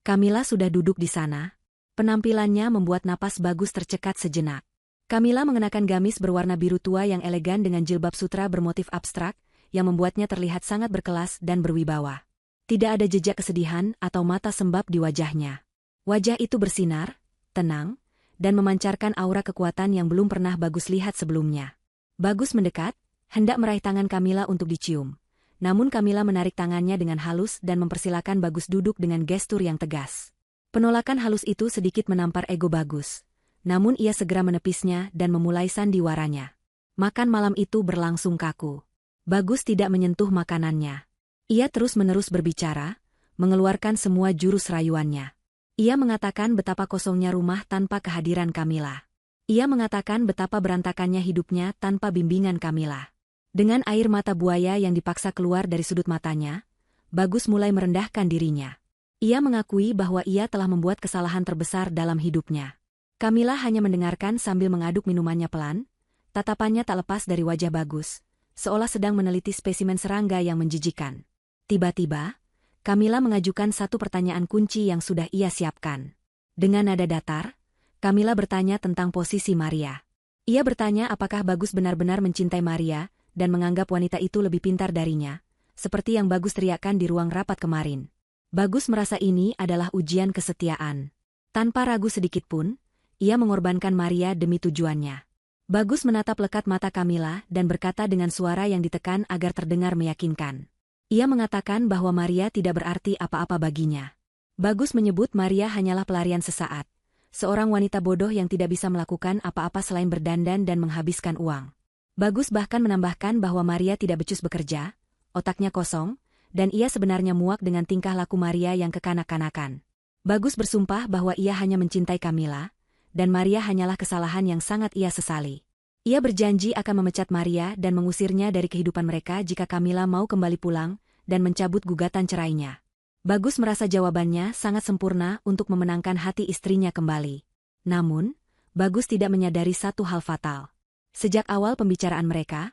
Camilla sudah duduk di sana. Penampilannya membuat napas Bagus tercekat sejenak. Camilla mengenakan gamis berwarna biru tua yang elegan dengan jilbab sutra bermotif abstrak, yang membuatnya terlihat sangat berkelas dan berwibawa. Tidak ada jejak kesedihan atau mata sembab di wajahnya. Wajah itu bersinar, tenang, dan memancarkan aura kekuatan yang belum pernah Bagus lihat sebelumnya. Bagus mendekat, hendak meraih tangan Camilla untuk dicium. Namun Camilla menarik tangannya dengan halus dan mempersilakan Bagus duduk dengan gestur yang tegas. Penolakan halus itu sedikit menampar ego Bagus. Namun ia segera menepisnya dan memulai sandiwaranya. Makan malam itu berlangsung kaku. Bagus tidak menyentuh makanannya. Ia terus-menerus berbicara, mengeluarkan semua jurus rayuannya. Ia mengatakan betapa kosongnya rumah tanpa kehadiran Camilla. Ia mengatakan betapa berantakannya hidupnya tanpa bimbingan Camilla. Dengan air mata buaya yang dipaksa keluar dari sudut matanya, Bagus mulai merendahkan dirinya. Ia mengakui bahwa ia telah membuat kesalahan terbesar dalam hidupnya. Camilla hanya mendengarkan sambil mengaduk minumannya pelan, tatapannya tak lepas dari wajah Bagus, seolah sedang meneliti spesimen serangga yang menjijikan. Tiba-tiba, Camilla mengajukan satu pertanyaan kunci yang sudah ia siapkan. Dengan nada datar, Camilla bertanya tentang posisi Maria. Ia bertanya apakah Bagus benar-benar mencintai Maria, dan menganggap wanita itu lebih pintar darinya, seperti yang Bagus teriakkan di ruang rapat kemarin. Bagus merasa ini adalah ujian kesetiaan. Tanpa ragu sedikitpun, ia mengorbankan Maria demi tujuannya. Bagus menatap lekat mata Camilla dan berkata dengan suara yang ditekan agar terdengar meyakinkan. Ia mengatakan bahwa Maria tidak berarti apa-apa baginya. Bagus menyebut Maria hanyalah pelarian sesaat, seorang wanita bodoh yang tidak bisa melakukan apa-apa selain berdandan dan menghabiskan uang. Bagus bahkan menambahkan bahwa Maria tidak becus bekerja, otaknya kosong, dan ia sebenarnya muak dengan tingkah laku Maria yang kekanak-kanakan. Bagus bersumpah bahwa ia hanya mencintai Camilla, dan Maria hanyalah kesalahan yang sangat ia sesali. Ia berjanji akan memecat Maria dan mengusirnya dari kehidupan mereka jika Camilla mau kembali pulang dan mencabut gugatan cerainya. Bagus merasa jawabannya sangat sempurna untuk memenangkan hati istrinya kembali. Namun, Bagus tidak menyadari satu hal fatal. Sejak awal pembicaraan mereka,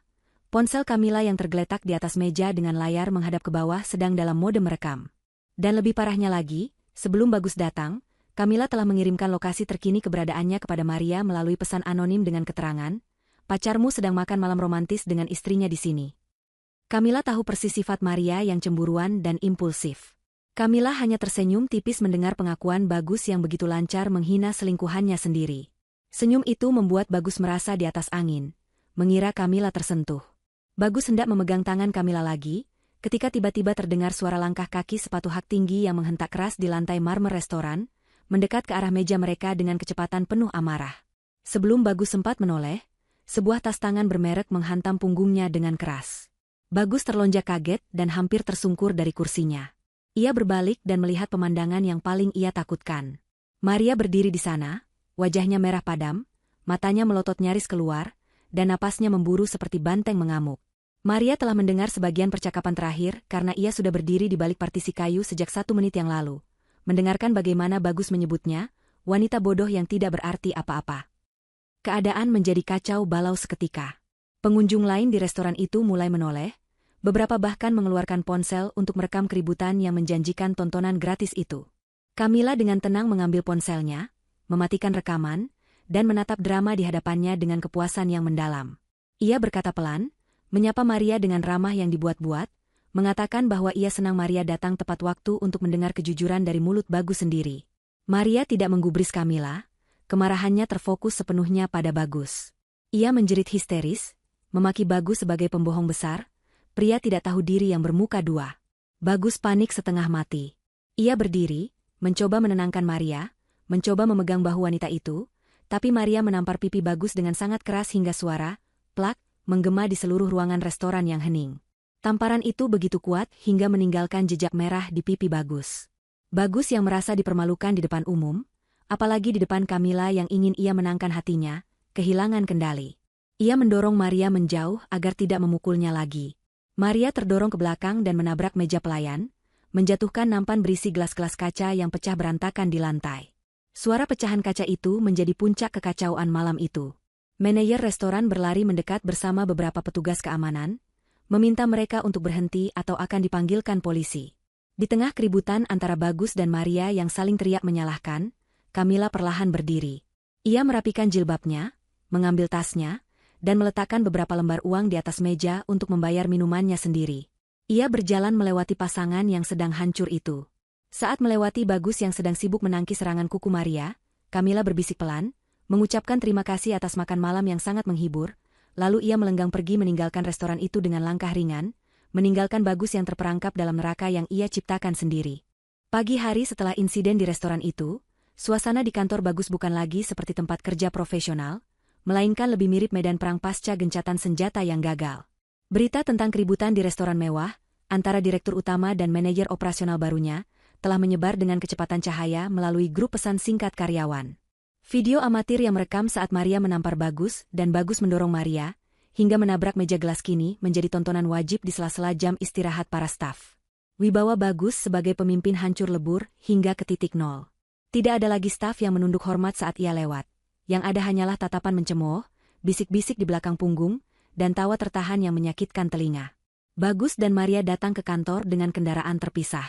ponsel Camilla yang tergeletak di atas meja dengan layar menghadap ke bawah sedang dalam mode merekam. Dan lebih parahnya lagi, sebelum Bagus datang, Camilla telah mengirimkan lokasi terkini keberadaannya kepada Maria melalui pesan anonim dengan keterangan, "Pacarmu sedang makan malam romantis dengan istrinya di sini." Camilla tahu persis sifat Maria yang cemburuan dan impulsif. Camilla hanya tersenyum tipis mendengar pengakuan Bagus yang begitu lancar menghina selingkuhannya sendiri. Senyum itu membuat Bagus merasa di atas angin, mengira Camilla tersentuh. Bagus hendak memegang tangan Camilla lagi, ketika tiba-tiba terdengar suara langkah kaki sepatu hak tinggi yang menghentak keras di lantai marmer restoran, mendekat ke arah meja mereka dengan kecepatan penuh amarah. Sebelum Bagus sempat menoleh, sebuah tas tangan bermerek menghantam punggungnya dengan keras. Bagus terlonjak kaget dan hampir tersungkur dari kursinya. Ia berbalik dan melihat pemandangan yang paling ia takutkan. Maria berdiri di sana, wajahnya merah padam, matanya melotot nyaris keluar, dan napasnya memburu seperti banteng mengamuk. Maria telah mendengar sebagian percakapan terakhir karena ia sudah berdiri di balik partisi kayu sejak 1 menit yang lalu, mendengarkan bagaimana Bagus menyebutnya, wanita bodoh yang tidak berarti apa-apa. Keadaan menjadi kacau balau seketika. Pengunjung lain di restoran itu mulai menoleh, beberapa bahkan mengeluarkan ponsel untuk merekam keributan yang menjanjikan tontonan gratis itu. Camilla dengan tenang mengambil ponselnya, mematikan rekaman, dan menatap drama di hadapannya dengan kepuasan yang mendalam. Ia berkata pelan, menyapa Maria dengan ramah yang dibuat-buat, mengatakan bahwa ia senang Maria datang tepat waktu untuk mendengar kejujuran dari mulut Bagus sendiri. Maria tidak menggubris Camilla, kemarahannya terfokus sepenuhnya pada Bagus. Ia menjerit histeris, memaki Bagus sebagai pembohong besar, pria tidak tahu diri yang bermuka dua. Bagus panik setengah mati. Ia berdiri, mencoba menenangkan Maria, mencoba memegang bahu wanita itu, tapi Maria menampar pipi Bagus dengan sangat keras hingga suara, plak, menggema di seluruh ruangan restoran yang hening. Tamparan itu begitu kuat hingga meninggalkan jejak merah di pipi Bagus. Bagus yang merasa dipermalukan di depan umum, apalagi di depan Camilla yang ingin ia menangkan hatinya, kehilangan kendali. Ia mendorong Maria menjauh agar tidak memukulnya lagi. Maria terdorong ke belakang dan menabrak meja pelayan, menjatuhkan nampan berisi gelas-gelas kaca yang pecah berantakan di lantai. Suara pecahan kaca itu menjadi puncak kekacauan malam itu. Manajer restoran berlari mendekat bersama beberapa petugas keamanan, meminta mereka untuk berhenti atau akan dipanggilkan polisi. Di tengah keributan antara Bagus dan Maria yang saling teriak menyalahkan, Kamila perlahan berdiri. Ia merapikan jilbabnya, mengambil tasnya, dan meletakkan beberapa lembar uang di atas meja untuk membayar minumannya sendiri. Ia berjalan melewati pasangan yang sedang hancur itu. Saat melewati Bagus yang sedang sibuk menangkis serangan kuku Maria, Kamila berbisik pelan, mengucapkan terima kasih atas makan malam yang sangat menghibur, lalu ia melenggang pergi meninggalkan restoran itu dengan langkah ringan, meninggalkan Bagus yang terperangkap dalam neraka yang ia ciptakan sendiri. Pagi hari setelah insiden di restoran itu, suasana di kantor Bagus bukan lagi seperti tempat kerja profesional, melainkan lebih mirip medan perang pasca gencatan senjata yang gagal. Berita tentang keributan di restoran mewah, antara direktur utama dan manajer operasional barunya, telah menyebar dengan kecepatan cahaya melalui grup pesan singkat karyawan. Video amatir yang merekam saat Maria menampar Bagus dan Bagus mendorong Maria, hingga menabrak meja gelas kini menjadi tontonan wajib di sela-sela jam istirahat para staf. Wibawa Bagus sebagai pemimpin hancur lebur hingga ke titik nol. Tidak ada lagi staf yang menunduk hormat saat ia lewat. Yang ada hanyalah tatapan mencemooh, bisik-bisik di belakang punggung, dan tawa tertahan yang menyakitkan telinga. Bagus dan Maria datang ke kantor dengan kendaraan terpisah.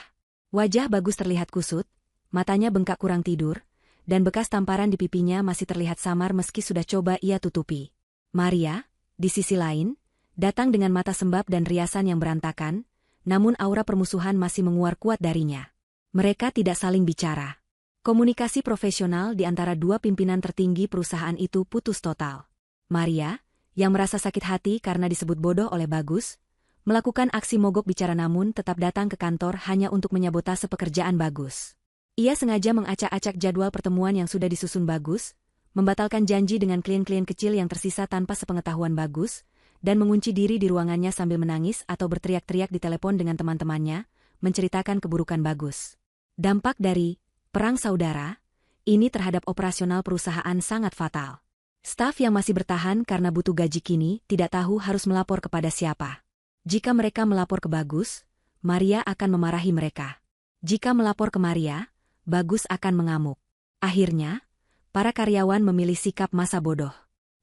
Wajah Bagus terlihat kusut, matanya bengkak kurang tidur, dan bekas tamparan di pipinya masih terlihat samar meski sudah coba ia tutupi. Maria, di sisi lain, datang dengan mata sembab dan riasan yang berantakan, namun aura permusuhan masih menguar kuat darinya. Mereka tidak saling bicara. Komunikasi profesional di antara dua pimpinan tertinggi perusahaan itu putus total. Maria, yang merasa sakit hati karena disebut bodoh oleh Bagus, melakukan aksi mogok bicara namun tetap datang ke kantor hanya untuk menyabotase pekerjaan Bagus. Ia sengaja mengacak-acak jadwal pertemuan yang sudah disusun Bagus, membatalkan janji dengan klien-klien kecil yang tersisa tanpa sepengetahuan Bagus, dan mengunci diri di ruangannya sambil menangis atau berteriak-teriak di telepon dengan teman-temannya, menceritakan keburukan Bagus. Dampak dari perang saudara, ini terhadap operasional perusahaan sangat fatal. Staf yang masih bertahan karena butuh gaji kini tidak tahu harus melapor kepada siapa. Jika mereka melapor ke Bagus, Maria akan memarahi mereka. Jika melapor ke Maria, Bagus akan mengamuk. Akhirnya, para karyawan memilih sikap masa bodoh.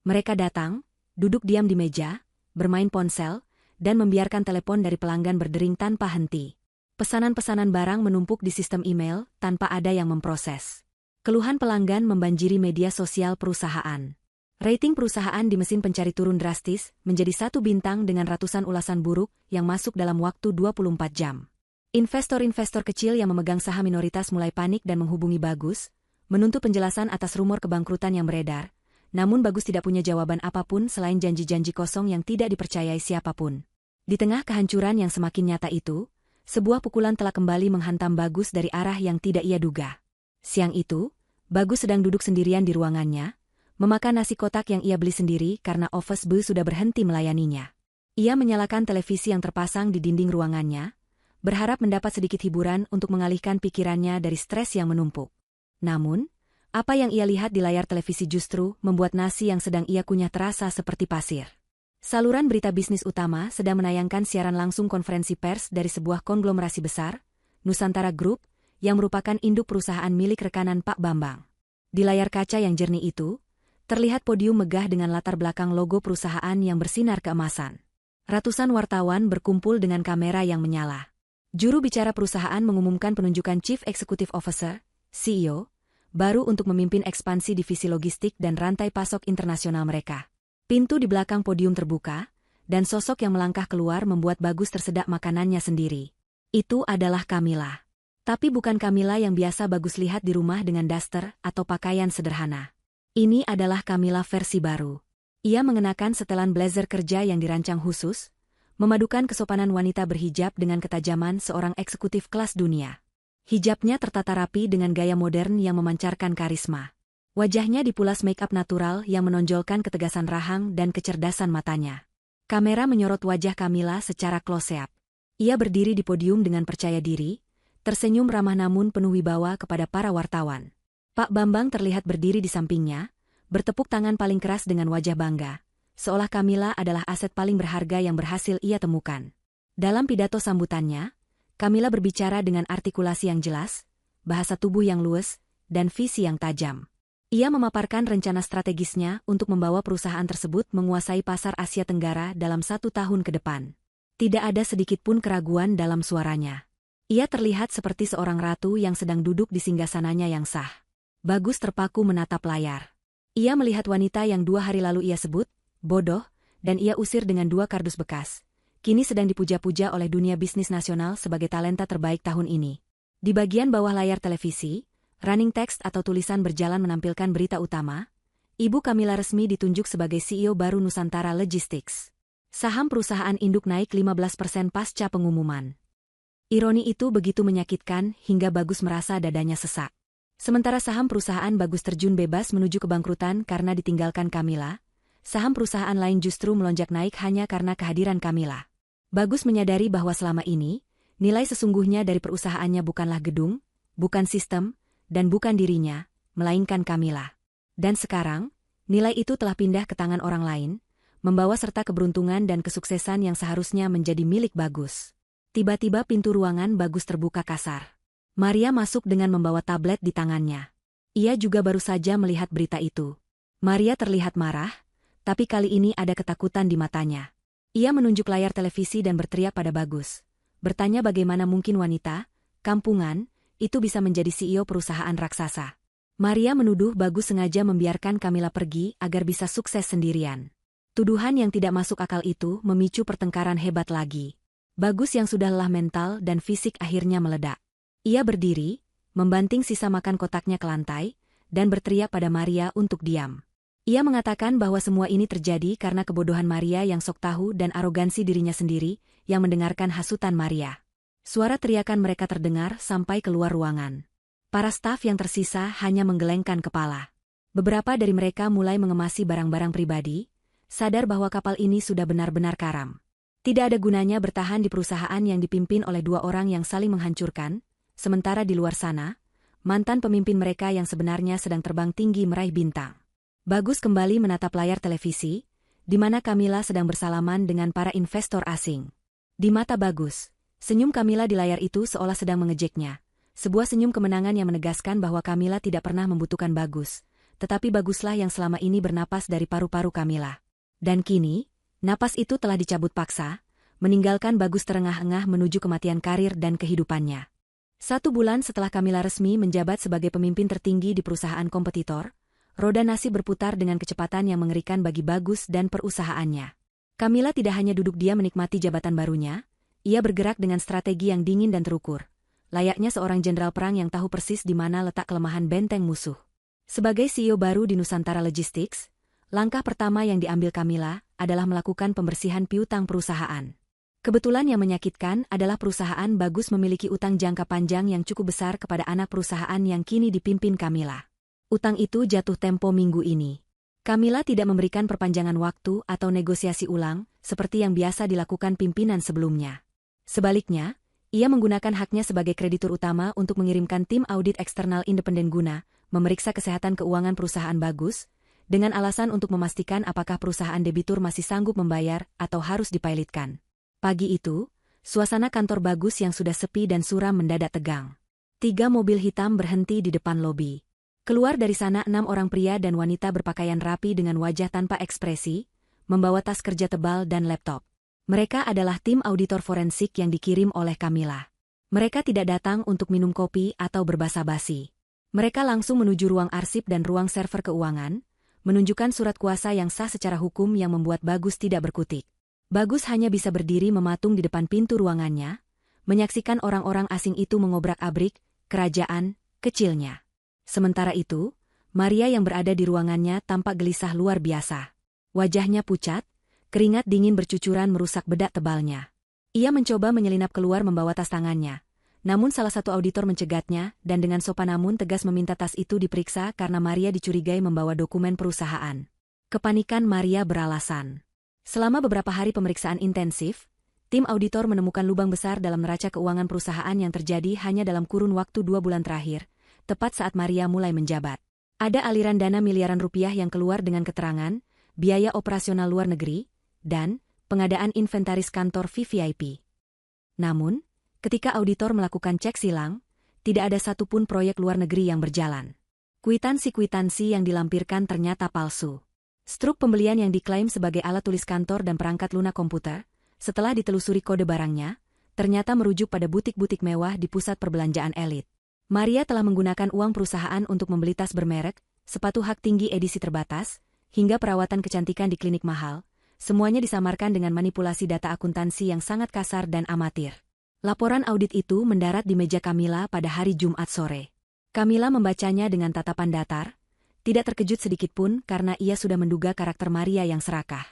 Mereka datang, duduk diam di meja, bermain ponsel, dan membiarkan telepon dari pelanggan berdering tanpa henti. Pesanan-pesanan barang menumpuk di sistem email tanpa ada yang memproses. Keluhan pelanggan membanjiri media sosial perusahaan. Rating perusahaan di mesin pencari turun drastis menjadi 1 bintang dengan ratusan ulasan buruk yang masuk dalam waktu 24 jam. Investor-investor kecil yang memegang saham minoritas mulai panik dan menghubungi Bagus, menuntut penjelasan atas rumor kebangkrutan yang beredar, namun Bagus tidak punya jawaban apapun selain janji-janji kosong yang tidak dipercayai siapapun. Di tengah kehancuran yang semakin nyata itu, sebuah pukulan telah kembali menghantam Bagus dari arah yang tidak ia duga. Siang itu, Bagus sedang duduk sendirian di ruangannya, memakan nasi kotak yang ia beli sendiri karena office boy sudah berhenti melayaninya. Ia menyalakan televisi yang terpasang di dinding ruangannya, berharap mendapat sedikit hiburan untuk mengalihkan pikirannya dari stres yang menumpuk. Namun, apa yang ia lihat di layar televisi justru membuat nasi yang sedang ia kunyah terasa seperti pasir. Saluran berita bisnis utama sedang menayangkan siaran langsung konferensi pers dari sebuah konglomerasi besar, Nusantara Group, yang merupakan induk perusahaan milik rekanan Pak Bambang. Di layar kaca yang jernih itu, terlihat podium megah dengan latar belakang logo perusahaan yang bersinar keemasan. Ratusan wartawan berkumpul dengan kamera yang menyala. Juru bicara perusahaan mengumumkan penunjukan Chief Executive Officer, CEO, baru untuk memimpin ekspansi divisi logistik dan rantai pasok internasional mereka. Pintu di belakang podium terbuka, dan sosok yang melangkah keluar membuat Bagus tersedak makanannya sendiri. Itu adalah Kamila. Tapi bukan Kamila yang biasa Bagus lihat di rumah dengan daster atau pakaian sederhana. Ini adalah Kamila versi baru. Ia mengenakan setelan blazer kerja yang dirancang khusus, memadukan kesopanan wanita berhijab dengan ketajaman seorang eksekutif kelas dunia. Hijabnya tertata rapi dengan gaya modern yang memancarkan karisma. Wajahnya dipulas make-up natural yang menonjolkan ketegasan rahang dan kecerdasan matanya. Kamera menyorot wajah Kamila secara close-up. Ia berdiri di podium dengan percaya diri, tersenyum ramah namun penuh wibawa kepada para wartawan. Pak Bambang terlihat berdiri di sampingnya, bertepuk tangan paling keras dengan wajah bangga, seolah Kamila adalah aset paling berharga yang berhasil ia temukan. Dalam pidato sambutannya, Camilla berbicara dengan artikulasi yang jelas, bahasa tubuh yang luwes, dan visi yang tajam. Ia memaparkan rencana strategisnya untuk membawa perusahaan tersebut menguasai pasar Asia Tenggara dalam 1 tahun ke depan. Tidak ada sedikit pun keraguan dalam suaranya. Ia terlihat seperti seorang ratu yang sedang duduk di singgasananya yang sah. Bagus terpaku menatap layar. Ia melihat wanita yang 2 hari lalu ia sebut bodoh, dan ia usir dengan 2 kardus bekas. Kini sedang dipuja-puja oleh dunia bisnis nasional sebagai talenta terbaik tahun ini. Di bagian bawah layar televisi, running text atau tulisan berjalan menampilkan berita utama. Ibu Camilla resmi ditunjuk sebagai CEO baru Nusantara Logistics. Saham perusahaan induk naik 15% pasca pengumuman. Ironi itu begitu menyakitkan hingga Bagus merasa dadanya sesak. Sementara saham perusahaan Bagus terjun bebas menuju kebangkrutan karena ditinggalkan Camilla, saham perusahaan lain justru melonjak naik hanya karena kehadiran Camilla. Bagus menyadari bahwa selama ini, nilai sesungguhnya dari perusahaannya bukanlah gedung, bukan sistem, dan bukan dirinya, melainkan Camilla. Dan sekarang, nilai itu telah pindah ke tangan orang lain, membawa serta keberuntungan dan kesuksesan yang seharusnya menjadi milik Bagus. Tiba-tiba pintu ruangan Bagus terbuka kasar. Maria masuk dengan membawa tablet di tangannya. Ia juga baru saja melihat berita itu. Maria terlihat marah, tapi kali ini ada ketakutan di matanya. Ia menunjuk layar televisi dan berteriak pada Bagus. Bertanya bagaimana mungkin wanita, kampungan, itu bisa menjadi CEO perusahaan raksasa. Maria menuduh Bagus sengaja membiarkan Camilla pergi agar bisa sukses sendirian. Tuduhan yang tidak masuk akal itu memicu pertengkaran hebat lagi. Bagus yang sudah lelah mental dan fisik akhirnya meledak. Ia berdiri, membanting sisa makan kotaknya ke lantai, dan berteriak pada Maria untuk diam. Ia mengatakan bahwa semua ini terjadi karena kebodohan Maria yang sok tahu dan arogansi dirinya sendiri yang mendengarkan hasutan Maria. Suara teriakan mereka terdengar sampai keluar ruangan. Para staf yang tersisa hanya menggelengkan kepala. Beberapa dari mereka mulai mengemasi barang-barang pribadi, sadar bahwa kapal ini sudah benar-benar karam. Tidak ada gunanya bertahan di perusahaan yang dipimpin oleh 2 orang yang saling menghancurkan, sementara di luar sana, mantan pemimpin mereka yang sebenarnya sedang terbang tinggi meraih bintang. Bagus kembali menatap layar televisi, di mana Camilla sedang bersalaman dengan para investor asing. Di mata Bagus, senyum Camilla di layar itu seolah sedang mengejeknya. Sebuah senyum kemenangan yang menegaskan bahwa Camilla tidak pernah membutuhkan Bagus, tetapi Baguslah yang selama ini bernapas dari paru-paru Camilla. Dan kini, napas itu telah dicabut paksa, meninggalkan Bagus terengah-engah menuju kematian karir dan kehidupannya. 1 bulan setelah Camilla resmi menjabat sebagai pemimpin tertinggi di perusahaan kompetitor, roda nasib berputar dengan kecepatan yang mengerikan bagi Bagus dan perusahaannya. Camilla tidak hanya duduk diam menikmati jabatan barunya, ia bergerak dengan strategi yang dingin dan terukur, layaknya seorang jenderal perang yang tahu persis di mana letak kelemahan benteng musuh. Sebagai CEO baru di Nusantara Logistics, langkah pertama yang diambil Camilla adalah melakukan pembersihan piutang perusahaan. Kebetulan yang menyakitkan adalah perusahaan Bagus memiliki utang jangka panjang yang cukup besar kepada anak perusahaan yang kini dipimpin Camilla. Utang itu jatuh tempo minggu ini. Camilla tidak memberikan perpanjangan waktu atau negosiasi ulang, seperti yang biasa dilakukan pimpinan sebelumnya. Sebaliknya, ia menggunakan haknya sebagai kreditur utama untuk mengirimkan tim audit eksternal independen guna memeriksa kesehatan keuangan perusahaan Bagus, dengan alasan untuk memastikan apakah perusahaan debitur masih sanggup membayar atau harus dipailitkan. Pagi itu, suasana kantor Bagus yang sudah sepi dan suram mendadak tegang. 3 mobil hitam berhenti di depan lobi. Keluar dari sana 6 orang pria dan wanita berpakaian rapi dengan wajah tanpa ekspresi, membawa tas kerja tebal dan laptop. Mereka adalah tim auditor forensik yang dikirim oleh Camilla. Mereka tidak datang untuk minum kopi atau berbasa-basi. Mereka langsung menuju ruang arsip dan ruang server keuangan, menunjukkan surat kuasa yang sah secara hukum yang membuat Bagus tidak berkutik. Bagus hanya bisa berdiri mematung di depan pintu ruangannya, menyaksikan orang-orang asing itu mengobrak-abrik kerajaan kecilnya. Sementara itu, Maria yang berada di ruangannya tampak gelisah luar biasa. Wajahnya pucat, keringat dingin bercucuran merusak bedak tebalnya. Ia mencoba menyelinap keluar membawa tas tangannya. Namun salah satu auditor mencegatnya dan dengan sopan namun tegas meminta tas itu diperiksa karena Maria dicurigai membawa dokumen perusahaan. Kepanikan Maria beralasan. Selama beberapa hari pemeriksaan intensif, tim auditor menemukan lubang besar dalam neraca keuangan perusahaan yang terjadi hanya dalam kurun waktu 2 bulan terakhir, tepat saat Maria mulai menjabat. Ada aliran dana miliaran rupiah yang keluar dengan keterangan, biaya operasional luar negeri, dan pengadaan inventaris kantor VVIP. Namun, ketika auditor melakukan cek silang, tidak ada satupun proyek luar negeri yang berjalan. Kwitansi-kwitansi yang dilampirkan ternyata palsu. Struk pembelian yang diklaim sebagai alat tulis kantor dan perangkat lunak komputer, setelah ditelusuri kode barangnya, ternyata merujuk pada butik-butik mewah di pusat perbelanjaan elit. Maria telah menggunakan uang perusahaan untuk membeli tas bermerek, sepatu hak tinggi edisi terbatas, hingga perawatan kecantikan di klinik mahal. Semuanya disamarkan dengan manipulasi data akuntansi yang sangat kasar dan amatir. Laporan audit itu mendarat di meja Camilla pada hari Jumat sore. Camilla membacanya dengan tatapan datar, tidak terkejut sedikitpun karena ia sudah menduga karakter Maria yang serakah.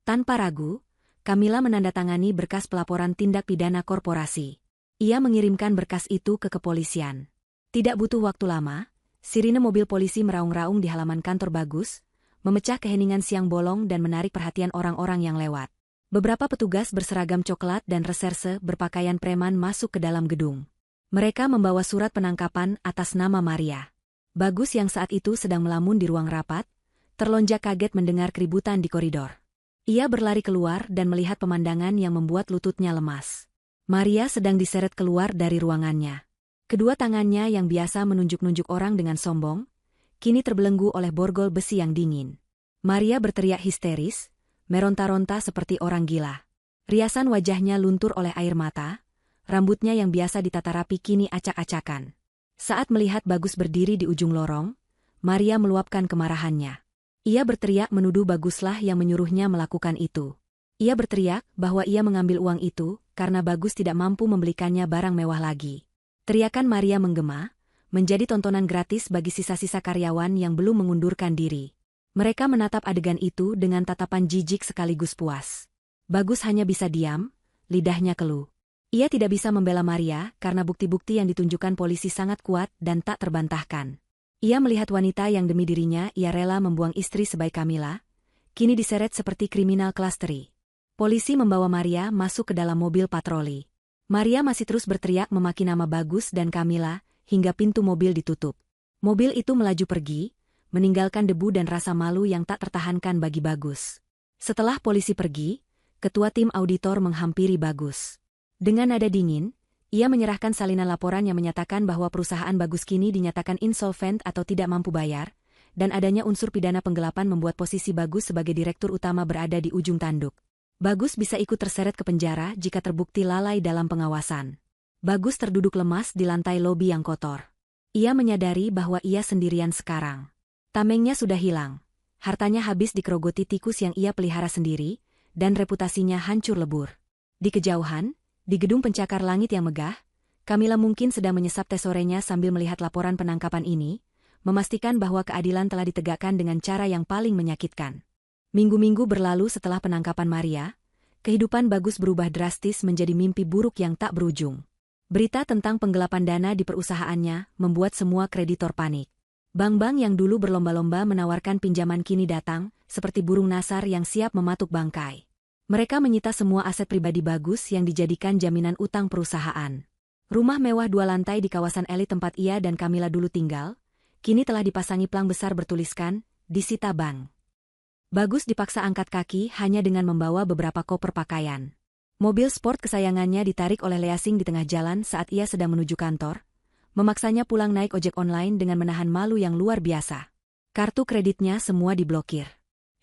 Tanpa ragu, Camilla menandatangani berkas pelaporan tindak pidana korporasi. Ia mengirimkan berkas itu ke kepolisian. Tidak butuh waktu lama, sirine mobil polisi meraung-raung di halaman kantor Bagus, memecah keheningan siang bolong dan menarik perhatian orang-orang yang lewat. Beberapa petugas berseragam coklat dan reserse berpakaian preman masuk ke dalam gedung. Mereka membawa surat penangkapan atas nama Maria. Bagus yang saat itu sedang melamun di ruang rapat, terlonjak kaget mendengar keributan di koridor. Ia berlari keluar dan melihat pemandangan yang membuat lututnya lemas. Maria sedang diseret keluar dari ruangannya. Kedua tangannya yang biasa menunjuk-nunjuk orang dengan sombong, kini terbelenggu oleh borgol besi yang dingin. Maria berteriak histeris, meronta-ronta seperti orang gila. Riasan wajahnya luntur oleh air mata, rambutnya yang biasa ditata rapi kini acak-acakan. Saat melihat Bagus berdiri di ujung lorong, Maria meluapkan kemarahannya. Ia berteriak menuduh Baguslah yang menyuruhnya melakukan itu. Ia berteriak bahwa ia mengambil uang itu karena Bagus tidak mampu membelikannya barang mewah lagi. Teriakan Maria menggema, menjadi tontonan gratis bagi sisa-sisa karyawan yang belum mengundurkan diri. Mereka menatap adegan itu dengan tatapan jijik sekaligus puas. Bagus hanya bisa diam, lidahnya keluh. Ia tidak bisa membela Maria karena bukti-bukti yang ditunjukkan polisi sangat kuat dan tak terbantahkan. Ia melihat wanita yang demi dirinya ia rela membuang istri sebaik Camilla, kini diseret seperti kriminal kelas teri. Polisi membawa Maria masuk ke dalam mobil patroli. Maria masih terus berteriak memaki nama Bagus dan Camilla, hingga pintu mobil ditutup. Mobil itu melaju pergi, meninggalkan debu dan rasa malu yang tak tertahankan bagi Bagus. Setelah polisi pergi, ketua tim auditor menghampiri Bagus. Dengan nada dingin, ia menyerahkan salinan laporan yang menyatakan bahwa perusahaan Bagus kini dinyatakan insolvent atau tidak mampu bayar, dan adanya unsur pidana penggelapan membuat posisi Bagus sebagai direktur utama berada di ujung tanduk. Bagus bisa ikut terseret ke penjara jika terbukti lalai dalam pengawasan. Bagus terduduk lemas di lantai lobi yang kotor. Ia menyadari bahwa ia sendirian sekarang. Tamengnya sudah hilang, hartanya habis dikerogoti tikus yang ia pelihara sendiri, dan reputasinya hancur lebur. Di kejauhan, di gedung pencakar langit yang megah, Camilla mungkin sedang menyesap teh sorenya sambil melihat laporan penangkapan ini, memastikan bahwa keadilan telah ditegakkan dengan cara yang paling menyakitkan. Minggu-minggu berlalu setelah penangkapan Maria, kehidupan Bagus berubah drastis menjadi mimpi buruk yang tak berujung. Berita tentang penggelapan dana di perusahaannya membuat semua kreditor panik. Bank-bank yang dulu berlomba-lomba menawarkan pinjaman kini datang, seperti burung nasar yang siap mematuk bangkai. Mereka menyita semua aset pribadi Bagus yang dijadikan jaminan utang perusahaan. Rumah mewah 2 lantai di kawasan elit tempat ia dan Camilla dulu tinggal, kini telah dipasangi plang besar bertuliskan, disita bank. Bagus dipaksa angkat kaki hanya dengan membawa beberapa koper pakaian. Mobil sport kesayangannya ditarik oleh Leasing di tengah jalan saat ia sedang menuju kantor, memaksanya pulang naik ojek online dengan menahan malu yang luar biasa. Kartu kreditnya semua diblokir.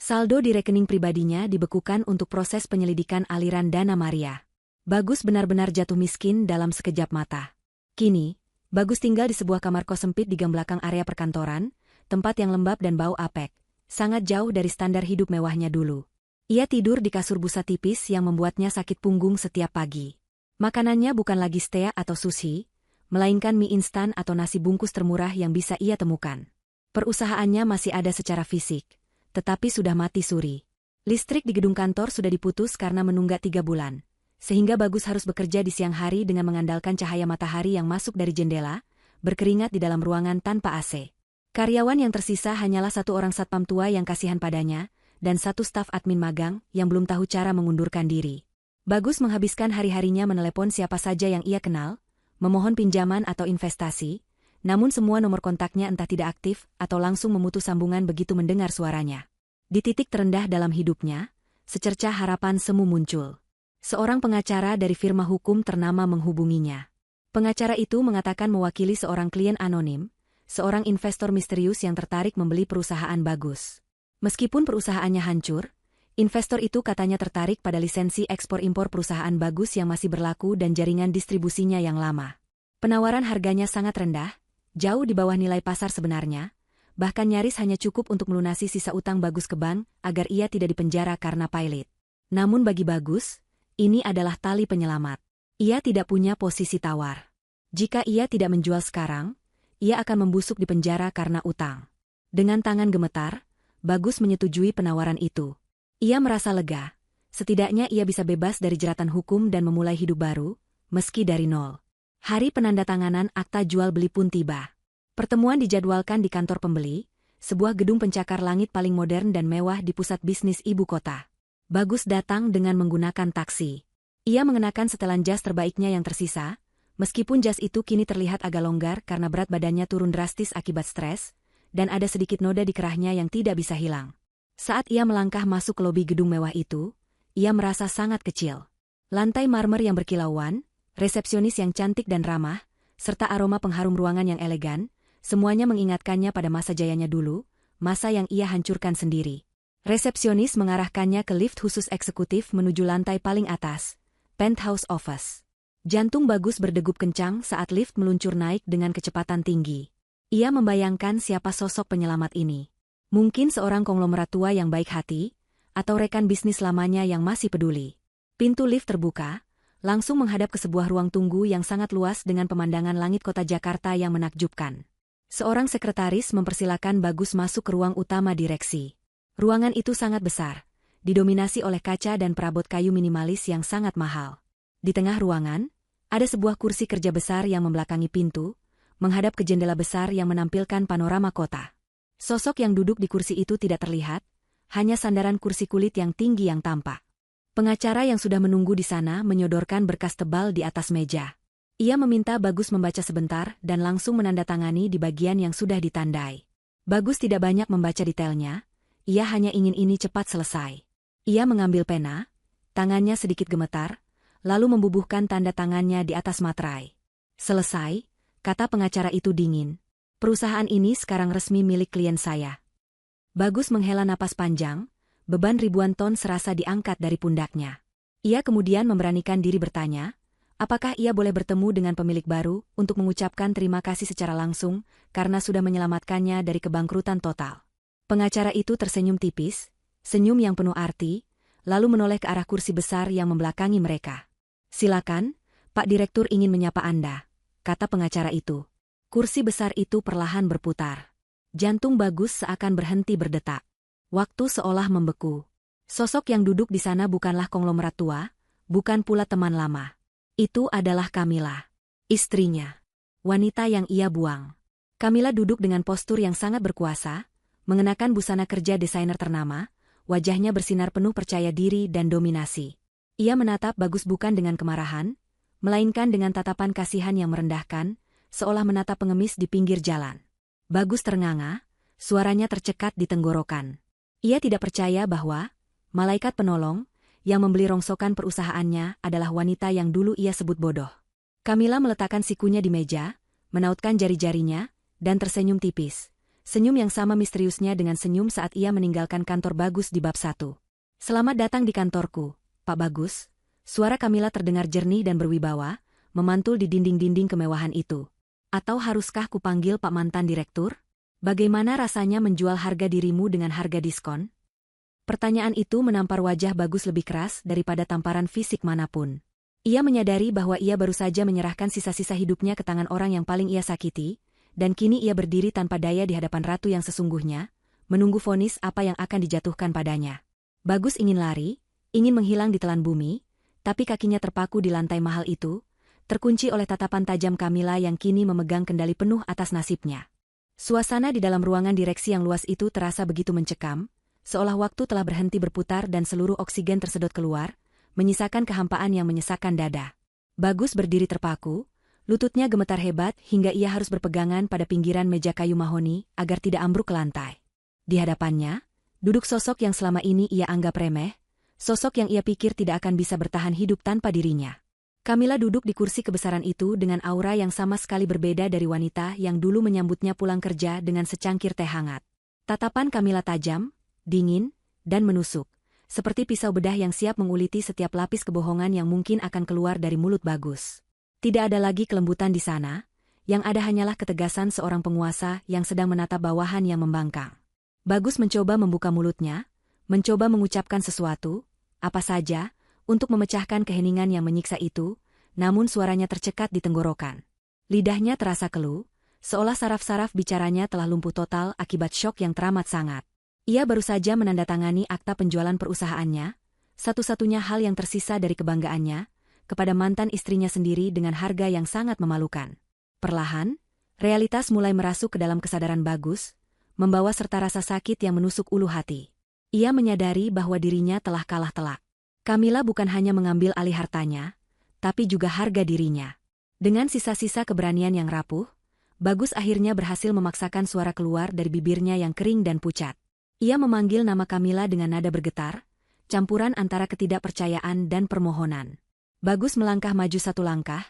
Saldo di rekening pribadinya dibekukan untuk proses penyelidikan aliran dana Maria. Bagus benar-benar jatuh miskin dalam sekejap mata. Kini, Bagus tinggal di sebuah kamar kos sempit di gang belakang area perkantoran, tempat yang lembab dan bau apek, sangat jauh dari standar hidup mewahnya dulu. Ia tidur di kasur busa tipis yang membuatnya sakit punggung setiap pagi. Makanannya bukan lagi steak atau sushi, melainkan mie instan atau nasi bungkus termurah yang bisa ia temukan. Perusahaannya masih ada secara fisik, tetapi sudah mati suri. Listrik di gedung kantor sudah diputus karena menunggak 3 bulan, sehingga Bagus harus bekerja di siang hari dengan mengandalkan cahaya matahari yang masuk dari jendela, berkeringat di dalam ruangan tanpa AC. Karyawan yang tersisa hanyalah 1 orang satpam tua yang kasihan padanya, dan 1 staf admin magang yang belum tahu cara mengundurkan diri. Bagus menghabiskan hari-harinya menelepon siapa saja yang ia kenal, memohon pinjaman atau investasi, namun semua nomor kontaknya entah tidak aktif atau langsung memutus sambungan begitu mendengar suaranya. Di titik terendah dalam hidupnya, secercah harapan semu muncul. Seorang pengacara dari firma hukum ternama menghubunginya. Pengacara itu mengatakan mewakili seorang klien anonim, seorang investor misterius yang tertarik membeli perusahaan Bagus. Meskipun perusahaannya hancur, investor itu katanya tertarik pada lisensi ekspor-impor perusahaan Bagus yang masih berlaku dan jaringan distribusinya yang lama. Penawaran harganya sangat rendah, jauh di bawah nilai pasar sebenarnya, bahkan nyaris hanya cukup untuk melunasi sisa utang Bagus ke bank agar ia tidak dipenjara karena pailit. Namun bagi Bagus, ini adalah tali penyelamat. Ia tidak punya posisi tawar. Jika ia tidak menjual sekarang, ia akan membusuk di penjara karena utang. Dengan tangan gemetar, Bagus menyetujui penawaran itu. Ia merasa lega. Setidaknya ia bisa bebas dari jeratan hukum dan memulai hidup baru, meski dari nol. Hari penandatanganan akta jual beli pun tiba. Pertemuan dijadwalkan di kantor pembeli, sebuah gedung pencakar langit paling modern dan mewah di pusat bisnis ibu kota. Bagus datang dengan menggunakan taksi. Ia mengenakan setelan jas terbaiknya yang tersisa, meskipun jas itu kini terlihat agak longgar karena berat badannya turun drastis akibat stres, dan ada sedikit noda di kerahnya yang tidak bisa hilang. Saat ia melangkah masuk ke lobi gedung mewah itu, ia merasa sangat kecil. Lantai marmer yang berkilauan, resepsionis yang cantik dan ramah, serta aroma pengharum ruangan yang elegan, semuanya mengingatkannya pada masa jayanya dulu, masa yang ia hancurkan sendiri. Resepsionis mengarahkannya ke lift khusus eksekutif menuju lantai paling atas, penthouse office. Jantung Bagus berdegup kencang saat lift meluncur naik dengan kecepatan tinggi. Ia membayangkan siapa sosok penyelamat ini. Mungkin seorang konglomerat tua yang baik hati, atau rekan bisnis lamanya yang masih peduli. Pintu lift terbuka, langsung menghadap ke sebuah ruang tunggu yang sangat luas dengan pemandangan langit kota Jakarta yang menakjubkan. Seorang sekretaris mempersilakan Bagus masuk ke ruang utama direksi. Ruangan itu sangat besar, didominasi oleh kaca dan perabot kayu minimalis yang sangat mahal. Di tengah ruangan, ada sebuah kursi kerja besar yang membelakangi pintu, menghadap ke jendela besar yang menampilkan panorama kota. Sosok yang duduk di kursi itu tidak terlihat, hanya sandaran kursi kulit yang tinggi yang tampak. Pengacara yang sudah menunggu di sana menyodorkan berkas tebal di atas meja. Ia meminta Bagus membaca sebentar dan langsung menandatangani di bagian yang sudah ditandai. Bagus tidak banyak membaca detailnya, ia hanya ingin ini cepat selesai. Ia mengambil pena, tangannya sedikit gemetar, lalu membubuhkan tanda tangannya di atas materai. Selesai, kata pengacara itu dingin. Perusahaan ini sekarang resmi milik klien saya. Bagus menghela napas panjang, beban ribuan ton serasa diangkat dari pundaknya. Ia kemudian memberanikan diri bertanya, apakah ia boleh bertemu dengan pemilik baru untuk mengucapkan terima kasih secara langsung karena sudah menyelamatkannya dari kebangkrutan total. Pengacara itu tersenyum tipis, senyum yang penuh arti, lalu menoleh ke arah kursi besar yang membelakangi mereka. Silakan, Pak Direktur ingin menyapa Anda, kata pengacara itu. Kursi besar itu perlahan berputar. Jantung Bagus seakan berhenti berdetak. Waktu seolah membeku. Sosok yang duduk di sana bukanlah konglomerat tua, bukan pula teman lama. Itu adalah Kamila, istrinya. Wanita yang ia buang. Kamila duduk dengan postur yang sangat berkuasa, mengenakan busana kerja desainer ternama, wajahnya bersinar penuh percaya diri dan dominasi. Ia menatap Bagus bukan dengan kemarahan, melainkan dengan tatapan kasihan yang merendahkan, seolah menatap pengemis di pinggir jalan. Bagus ternganga, suaranya tercekat di tenggorokan. Ia tidak percaya bahwa malaikat penolong yang membeli rongsokan perusahaannya adalah wanita yang dulu ia sebut bodoh. Kamila meletakkan sikunya di meja, menautkan jari-jarinya, dan tersenyum tipis. Senyum yang sama misteriusnya dengan senyum saat ia meninggalkan kantor Bagus di bab 1. Selamat datang di kantorku, Pak Bagus. Suara Kamila terdengar jernih dan berwibawa, memantul di dinding-dinding kemewahan itu. Atau haruskah kupanggil Pak Mantan Direktur? Bagaimana rasanya menjual harga dirimu dengan harga diskon? Pertanyaan itu menampar wajah Bagus lebih keras daripada tamparan fisik manapun. Ia menyadari bahwa ia baru saja menyerahkan sisa-sisa hidupnya ke tangan orang yang paling ia sakiti, dan kini ia berdiri tanpa daya di hadapan ratu yang sesungguhnya, menunggu vonis apa yang akan dijatuhkan padanya. Bagus ingin lari, ingin menghilang di telan bumi, tapi kakinya terpaku di lantai mahal itu, terkunci oleh tatapan tajam Kamila yang kini memegang kendali penuh atas nasibnya. Suasana di dalam ruangan direksi yang luas itu terasa begitu mencekam, seolah waktu telah berhenti berputar dan seluruh oksigen tersedot keluar, menyisakan kehampaan yang menyesakkan dada. Bagus berdiri terpaku, lututnya gemetar hebat hingga ia harus berpegangan pada pinggiran meja kayu mahoni agar tidak ambruk ke lantai. Di hadapannya, duduk sosok yang selama ini ia anggap remeh, Sosok yang ia pikir tidak akan bisa bertahan hidup tanpa dirinya. Kamila duduk di kursi kebesaran itu dengan aura yang sama sekali berbeda dari wanita yang dulu menyambutnya pulang kerja dengan secangkir teh hangat. Tatapan Kamila tajam, dingin, dan menusuk, seperti pisau bedah yang siap menguliti setiap lapis kebohongan yang mungkin akan keluar dari mulut Bagus. Tidak ada lagi kelembutan di sana, yang ada hanyalah ketegasan seorang penguasa yang sedang menatap bawahan yang membangkang. Bagus mencoba membuka mulutnya, mencoba mengucapkan sesuatu, apa saja, untuk memecahkan keheningan yang menyiksa itu, namun suaranya tercekat di tenggorokan. Lidahnya terasa keluh, seolah saraf-saraf bicaranya telah lumpuh total akibat syok yang teramat sangat. Ia baru saja menandatangani akta penjualan perusahaannya, satu-satunya hal yang tersisa dari kebanggaannya, kepada mantan istrinya sendiri dengan harga yang sangat memalukan. Perlahan, realitas mulai merasuk ke dalam kesadaran Bagus, membawa serta rasa sakit yang menusuk ulu hati. Ia menyadari bahwa dirinya telah kalah telak. Kamila bukan hanya mengambil alih hartanya, tapi juga harga dirinya. Dengan sisa-sisa keberanian yang rapuh, Bagus akhirnya berhasil memaksakan suara keluar dari bibirnya yang kering dan pucat. Ia memanggil nama Kamila dengan nada bergetar, campuran antara ketidakpercayaan dan permohonan. Bagus melangkah maju satu langkah,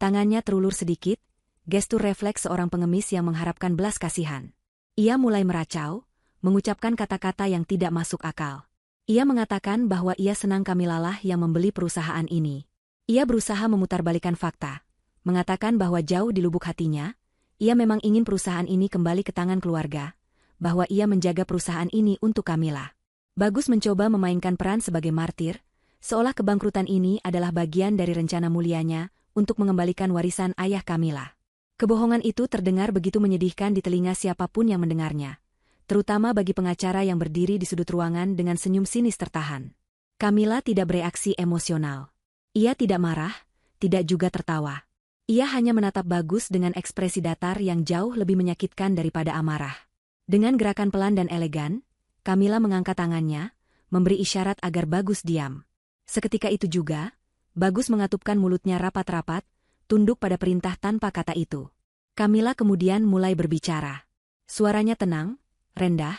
tangannya terulur sedikit, gestur refleks seorang pengemis yang mengharapkan belas kasihan. Ia mulai meracau, mengucapkan kata-kata yang tidak masuk akal. Ia mengatakan bahwa ia senang Kamilalah yang membeli perusahaan ini. Ia berusaha memutarbalikan fakta, mengatakan bahwa jauh di lubuk hatinya, ia memang ingin perusahaan ini kembali ke tangan keluarga, bahwa ia menjaga perusahaan ini untuk Kamila. Bagus mencoba memainkan peran sebagai martir, seolah kebangkrutan ini adalah bagian dari rencana mulianya untuk mengembalikan warisan ayah Kamila. Kebohongan itu terdengar begitu menyedihkan di telinga siapapun yang mendengarnya, terutama bagi pengacara yang berdiri di sudut ruangan dengan senyum sinis tertahan. Kamila tidak bereaksi emosional. Ia tidak marah, tidak juga tertawa. Ia hanya menatap Bagus dengan ekspresi datar yang jauh lebih menyakitkan daripada amarah. Dengan gerakan pelan dan elegan, Kamila mengangkat tangannya, memberi isyarat agar Bagus diam. Seketika itu juga, Bagus mengatupkan mulutnya rapat-rapat, tunduk pada perintah tanpa kata itu. Kamila kemudian mulai berbicara. Suaranya tenang, rendah,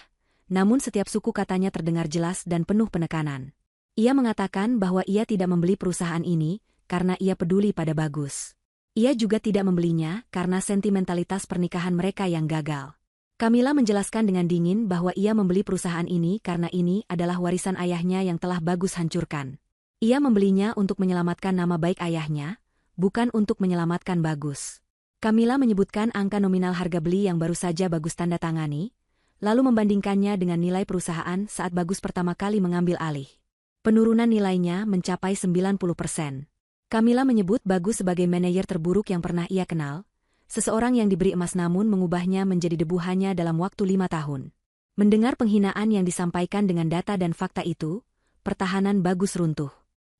namun setiap suku katanya terdengar jelas dan penuh penekanan. Ia mengatakan bahwa ia tidak membeli perusahaan ini karena ia peduli pada Bagus. Ia juga tidak membelinya karena sentimentalitas pernikahan mereka yang gagal. Kamila menjelaskan dengan dingin bahwa ia membeli perusahaan ini karena ini adalah warisan ayahnya yang telah Bagus hancurkan. Ia membelinya untuk menyelamatkan nama baik ayahnya, bukan untuk menyelamatkan Bagus. Kamila menyebutkan angka nominal harga beli yang baru saja Bagus tanda tangani, lalu membandingkannya dengan nilai perusahaan saat Bagus pertama kali mengambil alih. Penurunan nilainya mencapai 90%. Kamila menyebut Bagus sebagai manajer terburuk yang pernah ia kenal, seseorang yang diberi emas namun mengubahnya menjadi debu hanya dalam waktu 5 tahun. Mendengar penghinaan yang disampaikan dengan data dan fakta itu, pertahanan Bagus runtuh.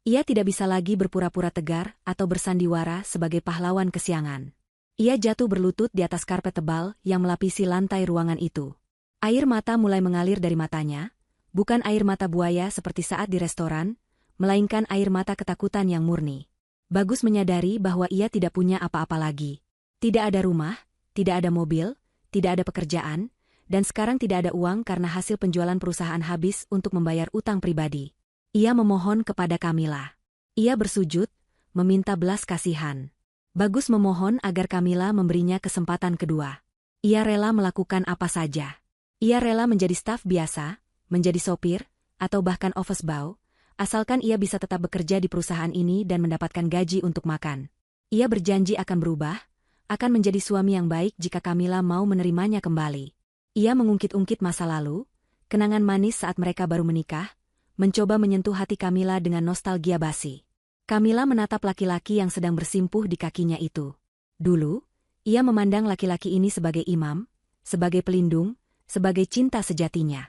Ia tidak bisa lagi berpura-pura tegar atau bersandiwara sebagai pahlawan kesiangan. Ia jatuh berlutut di atas karpet tebal yang melapisi lantai ruangan itu. Air mata mulai mengalir dari matanya, bukan air mata buaya seperti saat di restoran, melainkan air mata ketakutan yang murni. Bagus menyadari bahwa ia tidak punya apa-apa lagi. Tidak ada rumah, tidak ada mobil, tidak ada pekerjaan, dan sekarang tidak ada uang karena hasil penjualan perusahaan habis untuk membayar utang pribadi. Ia memohon kepada Kamila. Ia bersujud, meminta belas kasihan. Bagus memohon agar Kamila memberinya kesempatan kedua. Ia rela melakukan apa saja. Ia rela menjadi staf biasa, menjadi sopir, atau bahkan office boy, asalkan ia bisa tetap bekerja di perusahaan ini dan mendapatkan gaji untuk makan. Ia berjanji akan berubah, akan menjadi suami yang baik jika Kamila mau menerimanya kembali. Ia mengungkit-ungkit masa lalu, kenangan manis saat mereka baru menikah, mencoba menyentuh hati Kamila dengan nostalgia basi. Kamila menatap laki-laki yang sedang bersimpuh di kakinya itu. Dulu, ia memandang laki-laki ini sebagai imam, sebagai pelindung, sebagai cinta sejatinya.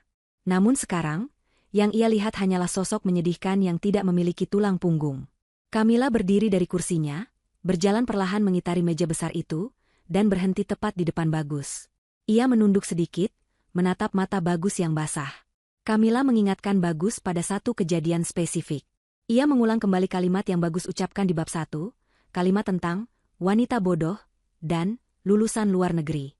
Namun sekarang, yang ia lihat hanyalah sosok menyedihkan yang tidak memiliki tulang punggung. Kamila berdiri dari kursinya, berjalan perlahan mengitari meja besar itu, dan berhenti tepat di depan Bagus. Ia menunduk sedikit, menatap mata Bagus yang basah. Kamila mengingatkan Bagus pada satu kejadian spesifik. Ia mengulang kembali kalimat yang Bagus ucapkan di bab 1, kalimat tentang wanita bodoh dan lulusan luar negeri.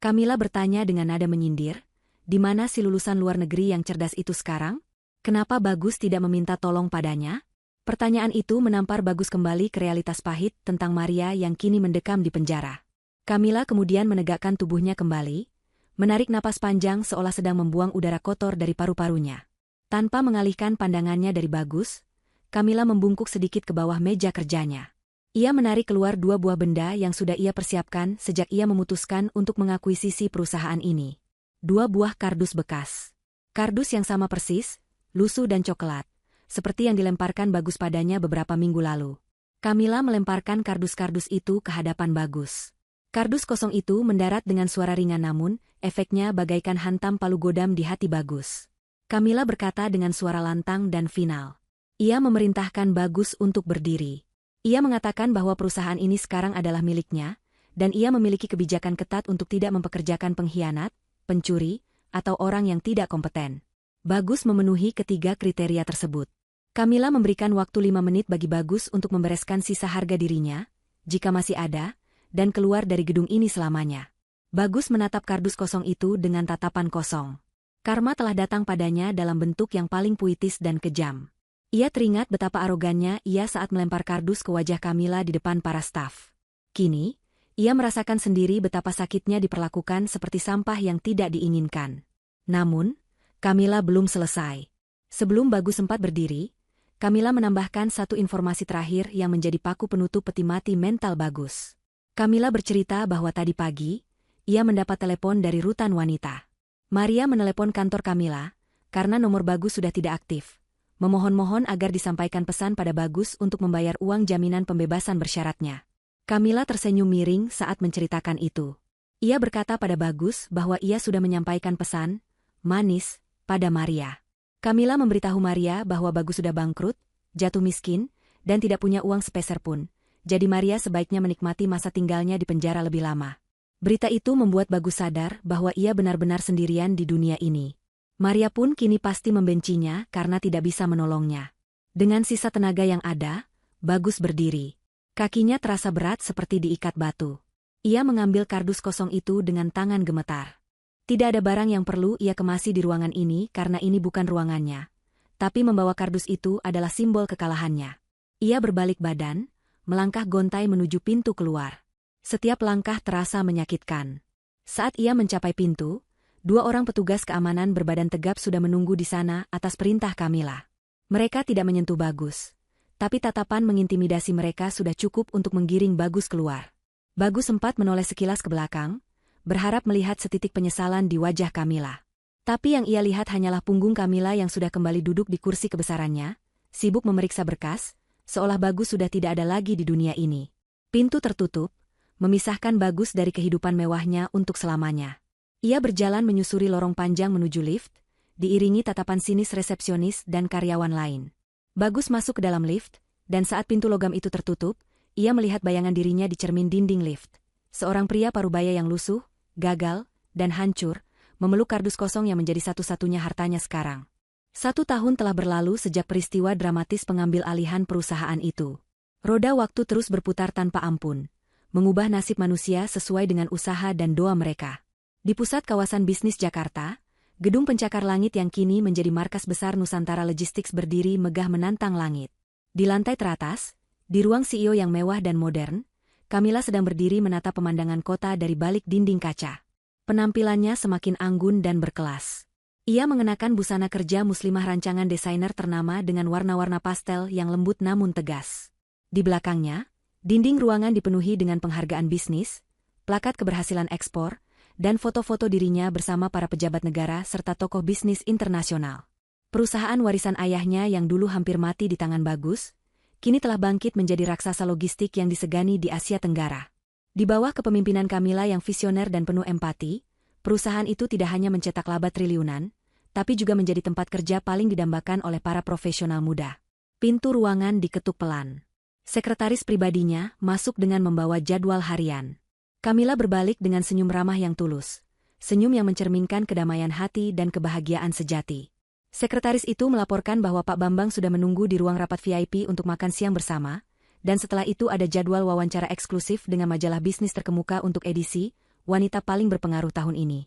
Kamila bertanya dengan nada menyindir, di mana si lulusan luar negeri yang cerdas itu sekarang? Kenapa Bagus tidak meminta tolong padanya? Pertanyaan itu menampar Bagus kembali ke realitas pahit tentang Maria yang kini mendekam di penjara. Camilla kemudian menegakkan tubuhnya kembali, menarik napas panjang seolah sedang membuang udara kotor dari paru-parunya. Tanpa mengalihkan pandangannya dari Bagus, Camilla membungkuk sedikit ke bawah meja kerjanya. Ia menarik keluar 2 buah benda yang sudah ia persiapkan sejak ia memutuskan untuk mengakuisisi perusahaan ini. 2 buah kardus bekas. Kardus yang sama persis, lusuh dan coklat, seperti yang dilemparkan Bagus padanya beberapa minggu lalu. Camilla melemparkan kardus-kardus itu ke hadapan Bagus. Kardus kosong itu mendarat dengan suara ringan namun, efeknya bagaikan hantam palu godam di hati Bagus. Camilla berkata dengan suara lantang dan final. Ia memerintahkan Bagus untuk berdiri. Ia mengatakan bahwa perusahaan ini sekarang adalah miliknya, dan ia memiliki kebijakan ketat untuk tidak mempekerjakan pengkhianat, pencuri, atau orang yang tidak kompeten. Bagus memenuhi ketiga kriteria tersebut. Camilla memberikan waktu 5 menit bagi Bagus untuk membereskan sisa harga dirinya, jika masih ada, dan keluar dari gedung ini selamanya. Bagus menatap kardus kosong itu dengan tatapan kosong. Karma telah datang padanya dalam bentuk yang paling puitis dan kejam. Ia teringat betapa arogannya ia saat melempar kardus ke wajah Camilla di depan para staf. Kini, ia merasakan sendiri betapa sakitnya diperlakukan seperti sampah yang tidak diinginkan. Namun, Camilla belum selesai. Sebelum Bagus sempat berdiri, Camilla menambahkan satu informasi terakhir yang menjadi paku penutup peti mati mental Bagus. Camilla bercerita bahwa tadi pagi, ia mendapat telepon dari rutan wanita. Maria menelepon kantor Camilla, karena nomor Bagus sudah tidak aktif. Memohon-mohon agar disampaikan pesan pada Bagus untuk membayar uang jaminan pembebasan bersyaratnya. Camilla tersenyum miring saat menceritakan itu. Ia berkata pada Bagus bahwa ia sudah menyampaikan pesan, manis, pada Maria. Camilla memberitahu Maria bahwa Bagus sudah bangkrut, jatuh miskin, dan tidak punya uang sepeser pun. Jadi Maria sebaiknya menikmati masa tinggalnya di penjara lebih lama. Berita itu membuat Bagus sadar bahwa ia benar-benar sendirian di dunia ini. Maria pun kini pasti membencinya karena tidak bisa menolongnya. Dengan sisa tenaga yang ada, Bagus berdiri. Kakinya terasa berat seperti diikat batu. Ia mengambil kardus kosong itu dengan tangan gemetar. Tidak ada barang yang perlu ia kemasi di ruangan ini karena ini bukan ruangannya. Tapi membawa kardus itu adalah simbol kekalahannya. Ia berbalik badan, melangkah gontai menuju pintu keluar. Setiap langkah terasa menyakitkan. Saat ia mencapai pintu, 2 orang petugas keamanan berbadan tegap sudah menunggu di sana atas perintah Camilla. Mereka tidak menyentuh Bagus, tapi tatapan mengintimidasi mereka sudah cukup untuk menggiring Bagus keluar. Bagus sempat menoleh sekilas ke belakang, berharap melihat setitik penyesalan di wajah Camilla. Tapi yang ia lihat hanyalah punggung Camilla yang sudah kembali duduk di kursi kebesarannya, sibuk memeriksa berkas, seolah Bagus sudah tidak ada lagi di dunia ini. Pintu tertutup, memisahkan Bagus dari kehidupan mewahnya untuk selamanya. Ia berjalan menyusuri lorong panjang menuju lift, diiringi tatapan sinis resepsionis dan karyawan lain. Bagus masuk ke dalam lift, dan saat pintu logam itu tertutup, ia melihat bayangan dirinya di cermin dinding lift. Seorang pria parubaya yang lusuh, gagal, dan hancur, memeluk kardus kosong yang menjadi satu-satunya hartanya sekarang. 1 tahun telah berlalu sejak peristiwa dramatis pengambil alihan perusahaan itu. Roda waktu terus berputar tanpa ampun, mengubah nasib manusia sesuai dengan usaha dan doa mereka. Di pusat kawasan bisnis Jakarta, gedung pencakar langit yang kini menjadi markas besar Nusantara Logistics berdiri megah menantang langit. Di lantai teratas, di ruang CEO yang mewah dan modern, Camilla sedang berdiri menatap pemandangan kota dari balik dinding kaca. Penampilannya semakin anggun dan berkelas. Ia mengenakan busana kerja muslimah rancangan desainer ternama dengan warna-warna pastel yang lembut namun tegas. Di belakangnya, dinding ruangan dipenuhi dengan penghargaan bisnis, plakat keberhasilan ekspor, dan foto-foto dirinya bersama para pejabat negara serta tokoh bisnis internasional. Perusahaan warisan ayahnya yang dulu hampir mati di tangan Bagus, kini telah bangkit menjadi raksasa logistik yang disegani di Asia Tenggara. Di bawah kepemimpinan Camilla yang visioner dan penuh empati, perusahaan itu tidak hanya mencetak laba triliunan, tapi juga menjadi tempat kerja paling didambakan oleh para profesional muda. Pintu ruangan diketuk pelan. Sekretaris pribadinya masuk dengan membawa jadwal harian. Camilla berbalik dengan senyum ramah yang tulus. Senyum yang mencerminkan kedamaian hati dan kebahagiaan sejati. Sekretaris itu melaporkan bahwa Pak Bambang sudah menunggu di ruang rapat VIP untuk makan siang bersama, dan setelah itu ada jadwal wawancara eksklusif dengan majalah bisnis terkemuka untuk edisi Wanita Paling Berpengaruh tahun ini.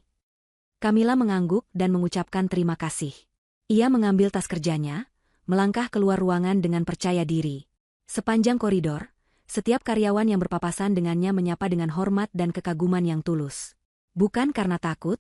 Camilla mengangguk dan mengucapkan terima kasih. Ia mengambil tas kerjanya, melangkah keluar ruangan dengan percaya diri. Sepanjang koridor, setiap karyawan yang berpapasan dengannya menyapa dengan hormat dan kekaguman yang tulus. Bukan karena takut,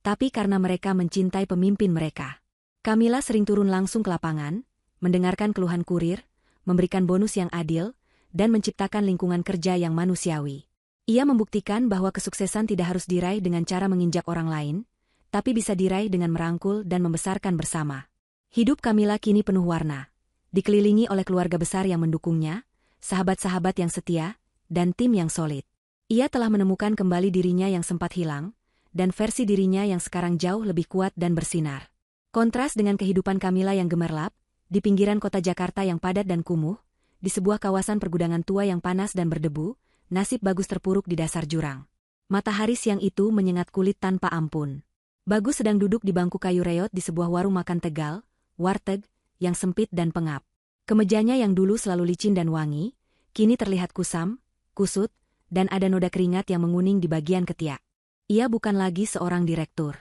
tapi karena mereka mencintai pemimpin mereka. Camilla sering turun langsung ke lapangan, mendengarkan keluhan kurir, memberikan bonus yang adil, dan menciptakan lingkungan kerja yang manusiawi. Ia membuktikan bahwa kesuksesan tidak harus diraih dengan cara menginjak orang lain, tapi bisa diraih dengan merangkul dan membesarkan bersama. Hidup Camilla kini penuh warna, dikelilingi oleh keluarga besar yang mendukungnya, sahabat-sahabat yang setia, dan tim yang solid. Ia telah menemukan kembali dirinya yang sempat hilang, dan versi dirinya yang sekarang jauh lebih kuat dan bersinar. Kontras dengan kehidupan Camilla yang gemerlap, di pinggiran kota Jakarta yang padat dan kumuh, di sebuah kawasan pergudangan tua yang panas dan berdebu, nasib Bagus terpuruk di dasar jurang. Matahari siang itu menyengat kulit tanpa ampun. Bagus sedang duduk di bangku kayu reot di sebuah warung makan Tegal, warteg, yang sempit dan pengap. Kemejanya yang dulu selalu licin dan wangi, kini terlihat kusam, kusut, dan ada noda keringat yang menguning di bagian ketiak. Ia bukan lagi seorang direktur.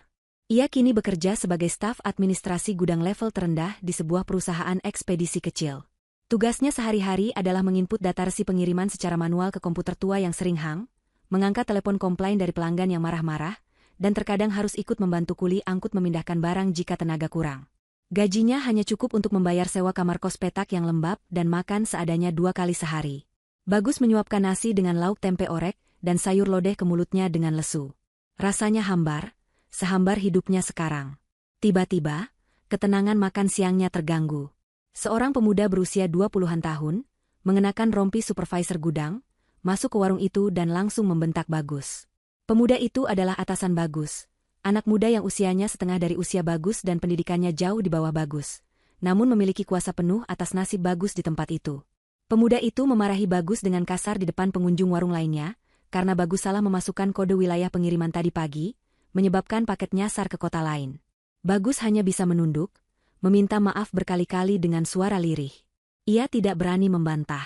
Ia kini bekerja sebagai staf administrasi gudang level terendah di sebuah perusahaan ekspedisi kecil. Tugasnya sehari-hari adalah menginput data resi pengiriman secara manual ke komputer tua yang sering hang, mengangkat telepon komplain dari pelanggan yang marah-marah, dan terkadang harus ikut membantu kuli angkut memindahkan barang jika tenaga kurang. Gajinya hanya cukup untuk membayar sewa kamar kos petak yang lembab dan makan seadanya 2 kali sehari. Bagus menyuapkan nasi dengan lauk tempe orek dan sayur lodeh ke mulutnya dengan lesu. Rasanya hambar, sehambar hidupnya sekarang. Tiba-tiba, ketenangan makan siangnya terganggu. Seorang pemuda berusia 20-an tahun, mengenakan rompi supervisor gudang, masuk ke warung itu dan langsung membentak Bagus. Pemuda itu adalah atasan Bagus, anak muda yang usianya setengah dari usia Bagus dan pendidikannya jauh di bawah Bagus, namun memiliki kuasa penuh atas nasib Bagus di tempat itu. Pemuda itu memarahi Bagus dengan kasar di depan pengunjung warung lainnya, karena Bagus salah memasukkan kode wilayah pengiriman tadi pagi, menyebabkan paket nyasar ke kota lain. Bagus hanya bisa menunduk, meminta maaf berkali-kali dengan suara lirih. Ia tidak berani membantah.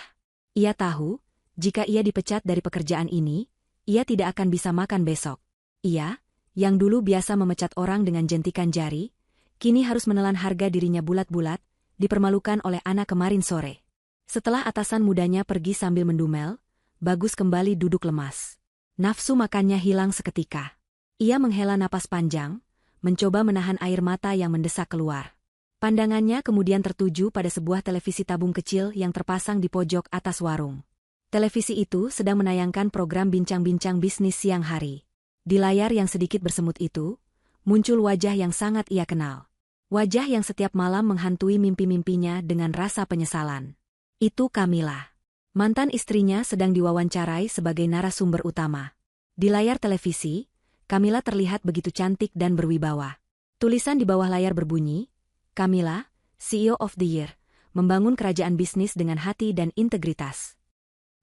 Ia tahu, jika ia dipecat dari pekerjaan ini, ia tidak akan bisa makan besok. Ia, yang dulu biasa memecat orang dengan jentikan jari, kini harus menelan harga dirinya bulat-bulat, dipermalukan oleh anak kemarin sore. Setelah atasan mudanya pergi sambil mendumel, Bagus kembali duduk lemas. Nafsu makannya hilang seketika. Ia menghela napas panjang, mencoba menahan air mata yang mendesak keluar. Pandangannya kemudian tertuju pada sebuah televisi tabung kecil yang terpasang di pojok atas warung. Televisi itu sedang menayangkan program bincang-bincang bisnis siang hari. Di layar yang sedikit bersemut itu, muncul wajah yang sangat ia kenal. Wajah yang setiap malam menghantui mimpi-mimpinya dengan rasa penyesalan. Itu Camilla. Mantan istrinya sedang diwawancarai sebagai narasumber utama. Di layar televisi, Camilla terlihat begitu cantik dan berwibawa. Tulisan di bawah layar berbunyi, Camilla, CEO of the Year, membangun kerajaan bisnis dengan hati dan integritas.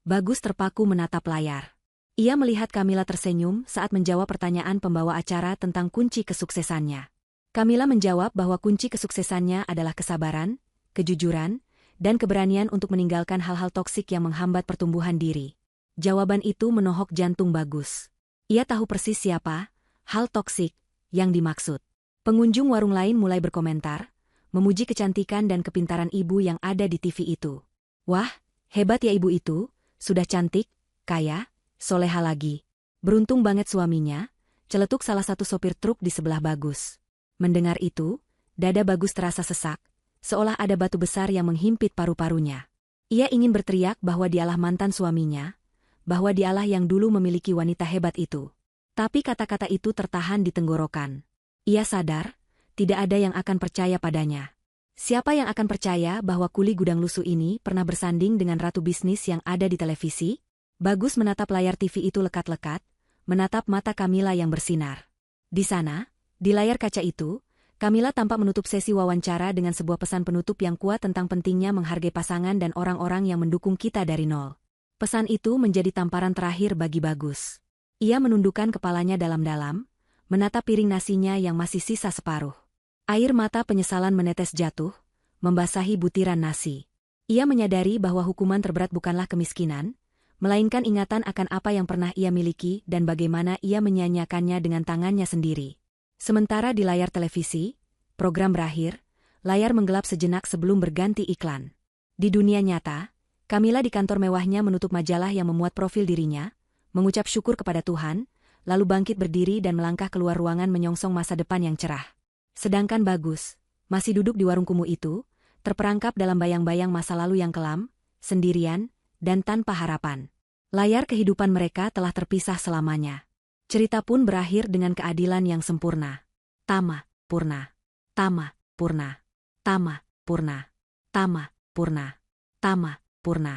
Bagus terpaku menatap layar. Ia melihat Camilla tersenyum saat menjawab pertanyaan pembawa acara tentang kunci kesuksesannya. Camilla menjawab bahwa kunci kesuksesannya adalah kesabaran, kejujuran, dan keberanian untuk meninggalkan hal-hal toksik yang menghambat pertumbuhan diri. Jawaban itu menohok jantung Bagus. Ia tahu persis siapa hal toksik yang dimaksud. Pengunjung warung lain mulai berkomentar, memuji kecantikan dan kepintaran ibu yang ada di TV itu. Wah, hebat ya ibu itu, sudah cantik, kaya, soleha lagi. Beruntung banget suaminya, celetuk salah satu sopir truk di sebelah Bagus. Mendengar itu, dada Bagus terasa sesak, seolah ada batu besar yang menghimpit paru-parunya. Ia ingin berteriak bahwa dialah mantan suaminya, bahwa dialah yang dulu memiliki wanita hebat itu. Tapi kata-kata itu tertahan di tenggorokan. Ia sadar, tidak ada yang akan percaya padanya. Siapa yang akan percaya bahwa kuli gudang lusuh ini pernah bersanding dengan ratu bisnis yang ada di televisi? Bagus menatap layar TV itu lekat-lekat, menatap mata Camilla yang bersinar. Di sana, di layar kaca itu, Camilla tampak menutup sesi wawancara dengan sebuah pesan penutup yang kuat tentang pentingnya menghargai pasangan dan orang-orang yang mendukung kita dari nol. Pesan itu menjadi tamparan terakhir bagi Bagus. Ia menundukkan kepalanya dalam-dalam, menatap piring nasinya yang masih sisa separuh. Air mata penyesalan menetes jatuh, membasahi butiran nasi. Ia menyadari bahwa hukuman terberat bukanlah kemiskinan, melainkan ingatan akan apa yang pernah ia miliki dan bagaimana ia menyia-nyiakannya dengan tangannya sendiri. Sementara di layar televisi, program berakhir, Layar menggelap sejenak sebelum berganti iklan. Di dunia nyata, Camilla di kantor mewahnya menutup majalah yang memuat profil dirinya, mengucap syukur kepada Tuhan, lalu bangkit berdiri dan melangkah keluar ruangan menyongsong masa depan yang cerah. Sedangkan Bagus masih duduk di warung kumuh itu, terperangkap dalam bayang-bayang masa lalu yang kelam, sendirian, dan tanpa harapan. Layar kehidupan mereka telah terpisah selamanya. Cerita pun berakhir dengan keadilan yang sempurna. Tama, Purna. Tama, Purna. Tama, Purna. Tama, Purna. Tama, Purna.